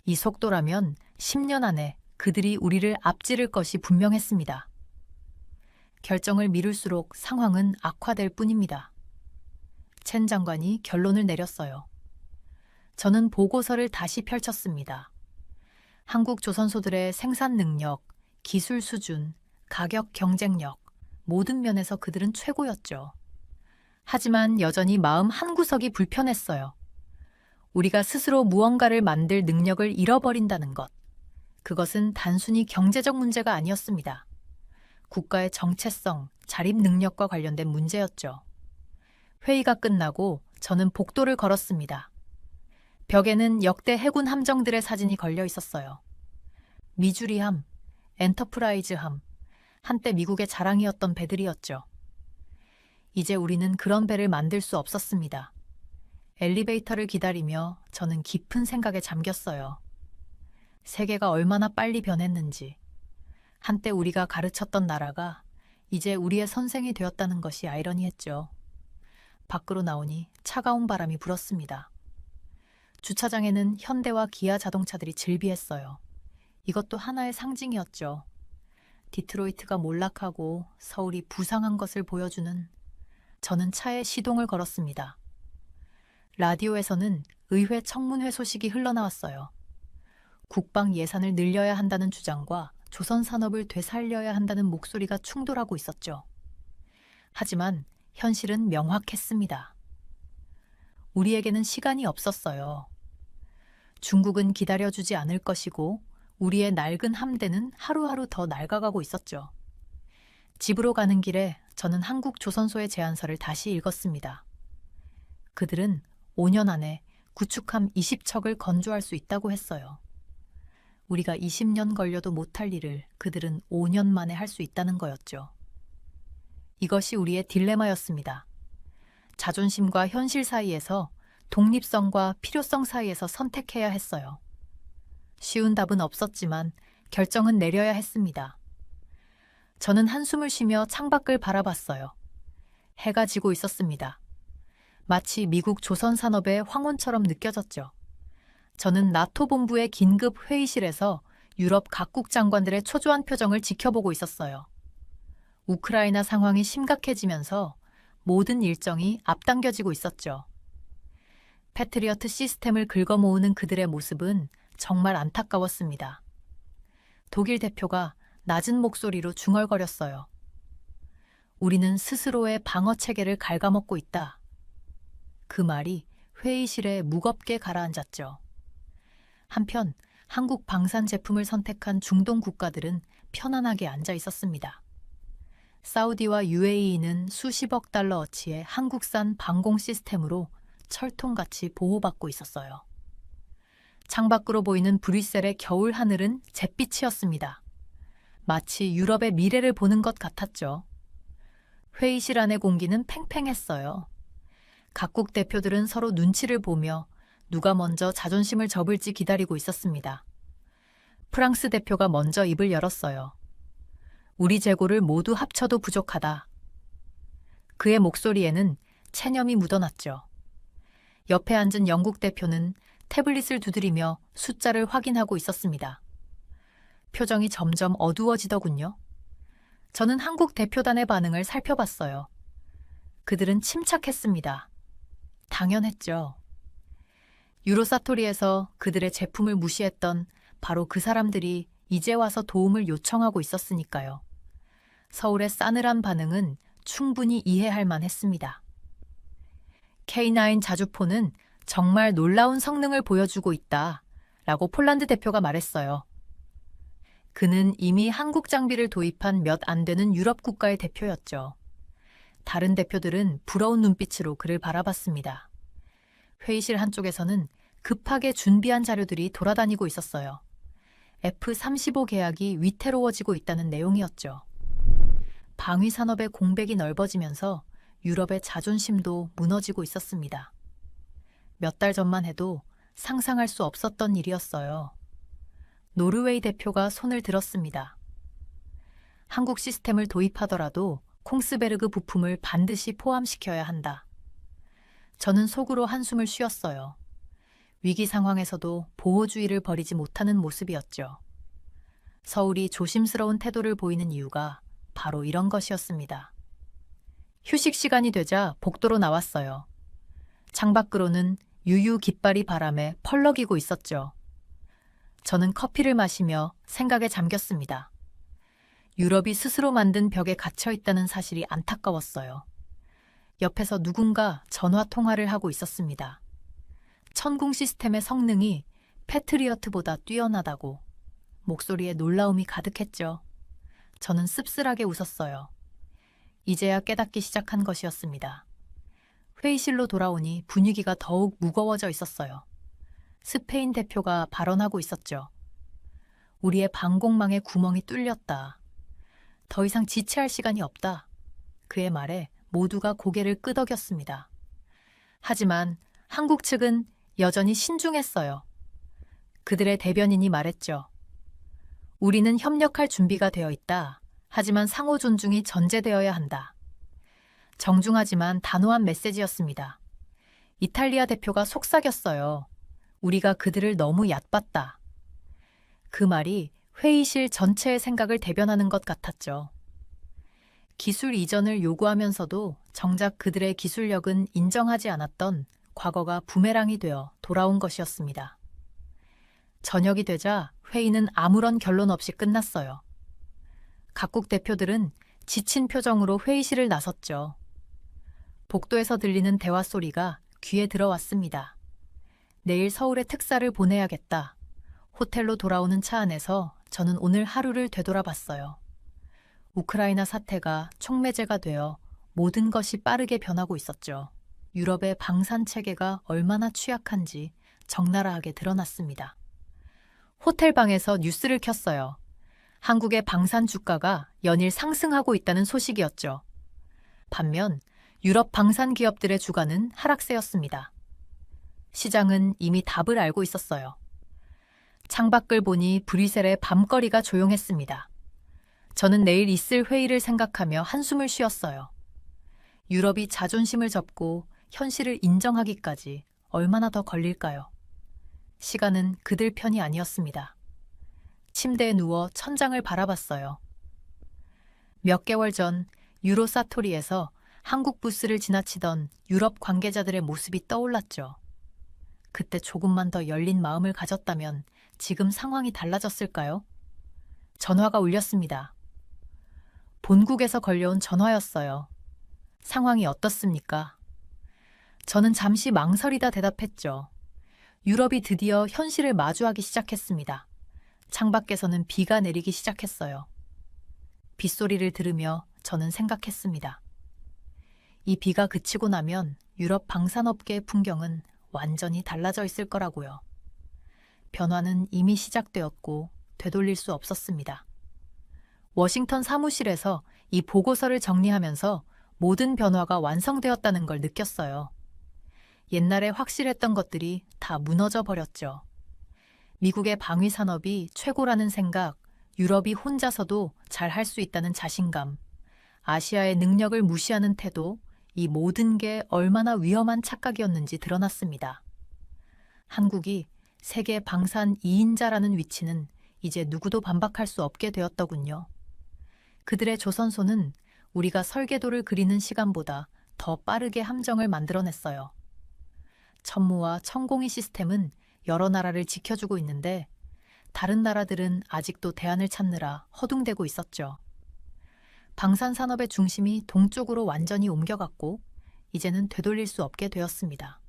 이 속도라면 10년 안에 그들이 우리를 앞지를 것이 분명했습니다. 결정을 미룰수록 상황은 악화될 뿐입니다. 첸 장관이 결론을 내렸어요. 저는 보고서를 다시 펼쳤습니다. 한국 조선소들의 생산 능력, 기술 수준, 가격 경쟁력, 모든 면에서 그들은 최고였죠. 하지만 여전히 마음 한구석이 불편했어요. 우리가 스스로 무언가를 만들 능력을 잃어버린다는 것. 그것은 단순히 경제적 문제가 아니었습니다. 국가의 정체성, 자립 능력과 관련된 문제였죠. 회의가 끝나고 저는 복도를 걸었습니다. 벽에는 역대 해군 함정들의 사진이 걸려 있었어요. 미주리함, 엔터프라이즈함, 한때 미국의 자랑이었던 배들이었죠. 이제 우리는 그런 배를 만들 수 없었습니다. 엘리베이터를 기다리며 저는 깊은 생각에 잠겼어요. 세계가 얼마나 빨리 변했는지, 한때 우리가 가르쳤던 나라가 이제 우리의 선생이 되었다는 것이 아이러니했죠. 밖으로 나오니 차가운 바람이 불었습니다. 주차장에는 현대와 기아 자동차들이 즐비했어요. 이것도 하나의 상징이었죠. 디트로이트가 몰락하고 서울이 부상한 것을 보여주는. 저는 차에 시동을 걸었습니다. 라디오에서는 의회 청문회 소식이 흘러나왔어요. 국방 예산을 늘려야 한다는 주장과 조선 산업을 되살려야 한다는 목소리가 충돌하고 있었죠. 하지만 현실은 명확했습니다. 우리에게는 시간이 없었어요. 중국은 기다려주지 않을 것이고 우리의 낡은 함대는 하루하루 더 낡아가고 있었죠. 집으로 가는 길에 저는 한국 조선소의 제안서를 다시 읽었습니다. 그들은 5년 안에 구축함 20척을 건조할 수 있다고 했어요. 우리가 20년 걸려도 못할 일을 그들은 5년 만에 할 수 있다는 거였죠. 이것이 우리의 딜레마였습니다. 자존심과 현실 사이에서 독립성과 필요성 사이에서 선택해야 했어요. 쉬운 답은 없었지만 결정은 내려야 했습니다. 저는 한숨을 쉬며 창밖을 바라봤어요. 해가 지고 있었습니다. 마치 미국 조선 산업의 황혼처럼 느껴졌죠. 저는 나토 본부의 긴급 회의실에서 유럽 각국 장관들의 초조한 표정을 지켜보고 있었어요. 우크라이나 상황이 심각해지면서 모든 일정이 앞당겨지고 있었죠. 패트리어트 시스템을 긁어모으는 그들의 모습은 정말 안타까웠습니다. 독일 대표가 낮은 목소리로 중얼거렸어요. 우리는 스스로의 방어 체계를 갉아먹고 있다. 그 말이 회의실에 무겁게 가라앉았죠. 한편 한국 방산 제품을 선택한 중동 국가들은 편안하게 앉아 있었습니다. 사우디와 UAE는 수십억 달러어치의 한국산 방공 시스템으로 철통같이 보호받고 있었어요. 창밖으로 보이는 브뤼셀의 겨울 하늘은 잿빛이었습니다. 마치 유럽의 미래를 보는 것 같았죠. 회의실 안의 공기는 팽팽했어요. 각국 대표들은 서로 눈치를 보며 누가 먼저 자존심을 접을지 기다리고 있었습니다. 프랑스 대표가 먼저 입을 열었어요. 우리 재고를 모두 합쳐도 부족하다. 그의 목소리에는 체념이 묻어났죠. 옆에 앉은 영국 대표는 태블릿을 두드리며 숫자를 확인하고 있었습니다. 표정이 점점 어두워지더군요. 저는 한국 대표단의 반응을 살펴봤어요. 그들은 침착했습니다. 당연했죠. 유로사토리에서 그들의 제품을 무시했던 바로 그 사람들이 이제 와서 도움을 요청하고 있었으니까요. 서울의 싸늘한 반응은 충분히 이해할 만했습니다. K9 자주포는 정말 놀라운 성능을 보여주고 있다 라고 폴란드 대표가 말했어요. 그는 이미 한국 장비를 도입한 몇 안 되는 유럽 국가의 대표였죠. 다른 대표들은 부러운 눈빛으로 그를 바라봤습니다. 회의실 한쪽에서는 급하게 준비한 자료들이 돌아다니고 있었어요. F-35 계약이 위태로워지고 있다는 내용이었죠. 방위 산업의 공백이 넓어지면서 유럽의 자존심도 무너지고 있었습니다. 몇 달 전만 해도 상상할 수 없었던 일이었어요. 노르웨이 대표가 손을 들었습니다. 한국 시스템을 도입하더라도 콩스베르그 부품을 반드시 포함시켜야 한다. 저는 속으로 한숨을 쉬었어요. 위기 상황에서도 보호주의를 버리지 못하는 모습이었죠. 서울이 조심스러운 태도를 보이는 이유가 바로 이런 것이었습니다. 휴식 시간이 되자 복도로 나왔어요. 창밖으로는 유유 깃발이 바람에 펄럭이고 있었죠. 저는 커피를 마시며 생각에 잠겼습니다. 유럽이 스스로 만든 벽에 갇혀 있다는 사실이 안타까웠어요. 옆에서 누군가 전화 통화를 하고 있었습니다. 천궁 시스템의 성능이 패트리어트보다 뛰어나다고. 목소리에 놀라움이 가득했죠. 저는 씁쓸하게 웃었어요. 이제야 깨닫기 시작한 것이었습니다. 회의실로 돌아오니 분위기가 더욱 무거워져 있었어요. 스페인 대표가 발언하고 있었죠. 우리의 방공망에 구멍이 뚫렸다. 더 이상 지체할 시간이 없다. 그의 말에 모두가 고개를 끄덕였습니다. 하지만 한국 측은 여전히 신중했어요. 그들의 대변인이 말했죠. 우리는 협력할 준비가 되어 있다. 하지만 상호 존중이 전제되어야 한다. 정중하지만 단호한 메시지였습니다. 이탈리아 대표가 속삭였어요. 우리가 그들을 너무 얕봤다. 그 말이 회의실 전체의 생각을 대변하는 것 같았죠. 기술 이전을 요구하면서도 정작 그들의 기술력은 인정하지 않았던 과거가 부메랑이 되어 돌아온 것이었습니다. 저녁이 되자 회의는 아무런 결론 없이 끝났어요. 각국 대표들은 지친 표정으로 회의실을 나섰죠. 복도에서 들리는 대화 소리가 귀에 들어왔습니다. 내일 서울에 특사를 보내야겠다. 호텔로 돌아오는 차 안에서 저는 오늘 하루를 되돌아봤어요. 우크라이나 사태가 촉매제가 되어 모든 것이 빠르게 변하고 있었죠. 유럽의 방산 체계가 얼마나 취약한지 적나라하게 드러났습니다. 호텔방에서 뉴스를 켰어요. 한국의 방산 주가가 연일 상승하고 있다는 소식이었죠. 반면 유럽 방산 기업들의 주가는 하락세였습니다. 시장은 이미 답을 알고 있었어요. 창밖을 보니 브뤼셀의 밤거리가 조용했습니다. 저는 내일 있을 회의를 생각하며 한숨을 쉬었어요. 유럽이 자존심을 접고 현실을 인정하기까지 얼마나 더 걸릴까요? 시간은 그들 편이 아니었습니다. 침대에 누워 천장을 바라봤어요. 몇 개월 전 유로사토리에서 한국 부스를 지나치던 유럽 관계자들의 모습이 떠올랐죠. 그때 조금만 더 열린 마음을 가졌다면 지금 상황이 달라졌을까요? 전화가 울렸습니다. 본국에서 걸려온 전화였어요. 상황이 어떻습니까? 저는 잠시 망설이다 대답했죠. 유럽이 드디어 현실을 마주하기 시작했습니다. 창밖에서는 비가 내리기 시작했어요. 빗소리를 들으며 저는 생각했습니다. 이 비가 그치고 나면 유럽 방산업계의 풍경은 완전히 달라져 있을 거라고요. 변화는 이미 시작되었고 되돌릴 수 없었습니다. 워싱턴 사무실에서 이 보고서를 정리하면서 모든 변화가 완성되었다는 걸 느꼈어요. 옛날에 확실했던 것들이 다 무너져 버렸죠. 미국의 방위 산업이 최고라는 생각, 유럽이 혼자서도 잘 할 수 있다는 자신감, 아시아의 능력을 무시하는 태도, 이 모든 게 얼마나 위험한 착각이었는지 드러났습니다. 한국이 세계 방산 2인자라는 위치는 이제 누구도 반박할 수 없게 되었더군요. 그들의 조선소는 우리가 설계도를 그리는 시간보다 더 빠르게 함정을 만들어냈어요. 천무와 천공이 시스템은 여러 나라를 지켜주고 있는데 다른 나라들은 아직도 대안을 찾느라 허둥대고 있었죠. 방산산업의 중심이 동쪽으로 완전히 옮겨갔고 이제는 되돌릴 수 없게 되었습니다.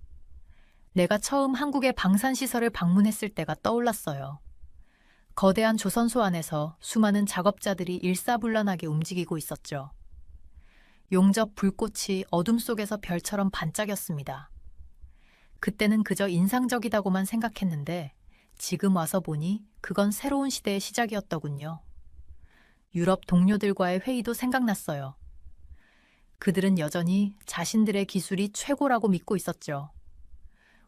내가 처음 한국의 방산시설을 방문했을 때가 떠올랐어요. 거대한 조선소 안에서 수많은 작업자들이 일사불란하게 움직이고 있었죠. 용접 불꽃이 어둠 속에서 별처럼 반짝였습니다. 그때는 그저 인상적이다고만 생각했는데 지금 와서 보니 그건 새로운 시대의 시작이었더군요. 유럽 동료들과의 회의도 생각났어요. 그들은 여전히 자신들의 기술이 최고라고 믿고 있었죠.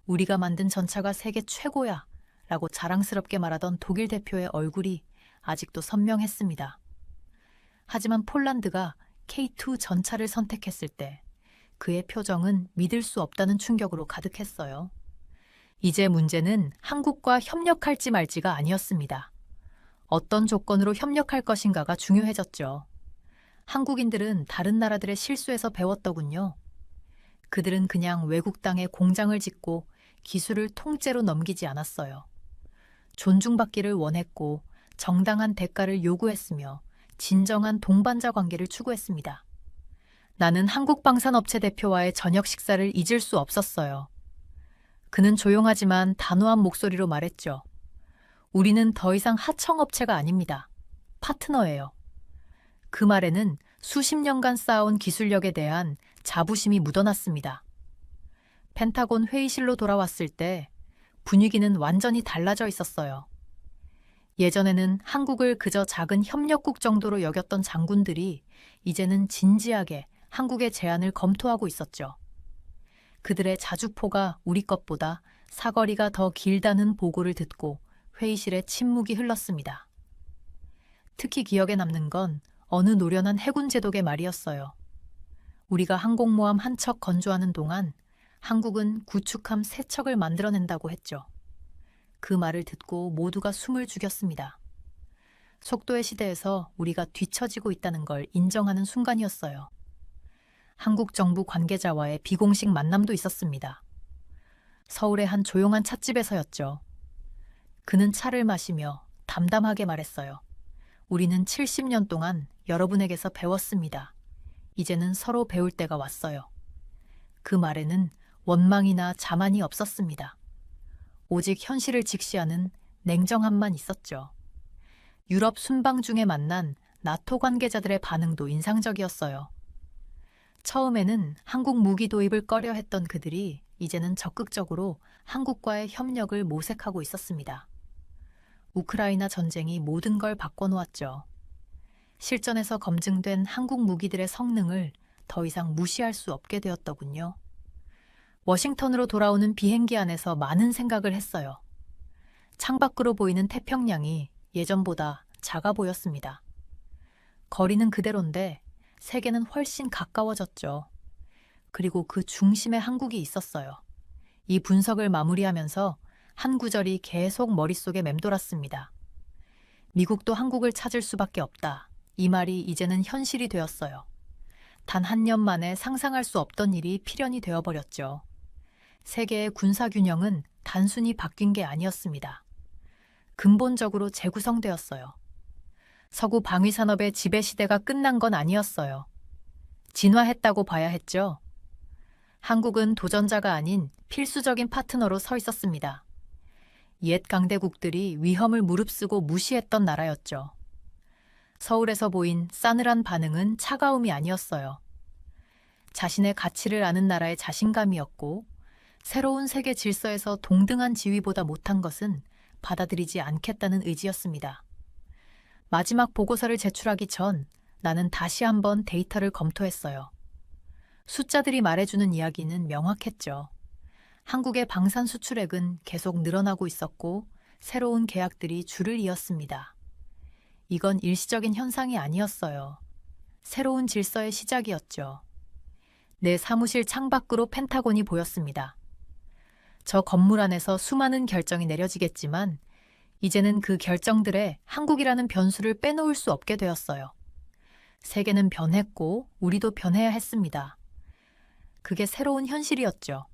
우리가 만든 전차가 세계 최고야 라고 자랑스럽게 말하던 독일 대표의 얼굴이 아직도 선명했습니다. 하지만 폴란드가 K2 전차를 선택했을 때 그의 표정은 믿을 수 없다는 충격으로 가득했어요. 이제 문제는 한국과 협력할지 말지가 아니었습니다. 어떤 조건으로 협력할 것인가가 중요해졌죠. 한국인들은 다른 나라들의 실수에서 배웠더군요. 그들은 그냥 외국 땅에 공장을 짓고 기술을 통째로 넘기지 않았어요. 존중받기를 원했고 정당한 대가를 요구했으며 진정한 동반자 관계를 추구했습니다. 나는 한국방산업체 대표와의 저녁 식사를 잊을 수 없었어요. 그는 조용하지만 단호한 목소리로 말했죠. 우리는 더 이상 하청업체가 아닙니다. 파트너예요. 그 말에는 수십 년간 쌓아온 기술력에 대한 자부심이 묻어났습니다. 펜타곤 회의실로 돌아왔을 때 분위기는 완전히 달라져 있었어요. 예전에는 한국을 그저 작은 협력국 정도로 여겼던 장군들이 이제는 진지하게 한국의 제안을 검토하고 있었죠. 그들의 자주포가 우리 것보다 사거리가 더 길다는 보고를 듣고 회의실에 침묵이 흘렀습니다. 특히 기억에 남는 건 어느 노련한 해군 제독의 말이었어요. 우리가 항공모함 한 척 건조하는 동안 한국은 구축함 3척을 만들어낸다고 했죠. 그 말을 듣고 모두가 숨을 죽였습니다. 속도의 시대에서 우리가 뒤처지고 있다는 걸 인정하는 순간이었어요. 한국 정부 관계자와의 비공식 만남도 있었습니다. 서울의 한 조용한 찻집에서였죠. 그는 차를 마시며 담담하게 말했어요. 우리는 70년 동안 여러분에게서 배웠습니다. 이제는 서로 배울 때가 왔어요. 그 말에는 원망이나 자만이 없었습니다. 오직 현실을 직시하는 냉정함만 있었죠. 유럽 순방 중에 만난 나토 관계자들의 반응도 인상적이었어요. 처음에는 한국 무기 도입을 꺼려했던 그들이 이제는 적극적으로 한국과의 협력을 모색하고 있었습니다. 우크라이나 전쟁이 모든 걸 바꿔놓았죠. 실전에서 검증된 한국 무기들의 성능을 더 이상 무시할 수 없게 되었더군요. 워싱턴으로 돌아오는 비행기 안에서 많은 생각을 했어요. 창밖으로 보이는 태평양이 예전보다 작아 보였습니다. 거리는 그대로인데 세계는 훨씬 가까워졌죠. 그리고 그 중심에 한국이 있었어요. 이 분석을 마무리하면서 한 구절이 계속 머릿속에 맴돌았습니다. 미국도 한국을 찾을 수밖에 없다. 이 말이 이제는 현실이 되었어요. 단 한 년 만에 상상할 수 없던 일이 필연이 되어버렸죠. 세계의 군사균형은 단순히 바뀐 게 아니었습니다. 근본적으로 재구성되었어요. 서구 방위산업의 지배 시대가 끝난 건 아니었어요. 진화했다고 봐야 했죠. 한국은 도전자가 아닌 필수적인 파트너로 서 있었습니다. 옛 강대국들이 위험을 무릅쓰고 무시했던 나라였죠. 서울에서 보인 싸늘한 반응은 차가움이 아니었어요. 자신의 가치를 아는 나라의 자신감이었고, 새로운 세계 질서에서 동등한 지위보다 못한 것은 받아들이지 않겠다는 의지였습니다. 마지막 보고서를 제출하기 전 나는 다시 한번 데이터를 검토했어요. 숫자들이 말해주는 이야기는 명확했죠. 한국의 방산 수출액은 계속 늘어나고 있었고 새로운 계약들이 줄을 이었습니다. 이건 일시적인 현상이 아니었어요. 새로운 질서의 시작이었죠. 내 사무실 창밖으로 펜타곤이 보였습니다. 저 건물 안에서 수많은 결정이 내려지겠지만 이제는 그 결정들에 한국이라는 변수를 빼놓을 수 없게 되었어요. 세계는 변했고 우리도 변해야 했습니다. 그게 새로운 현실이었죠.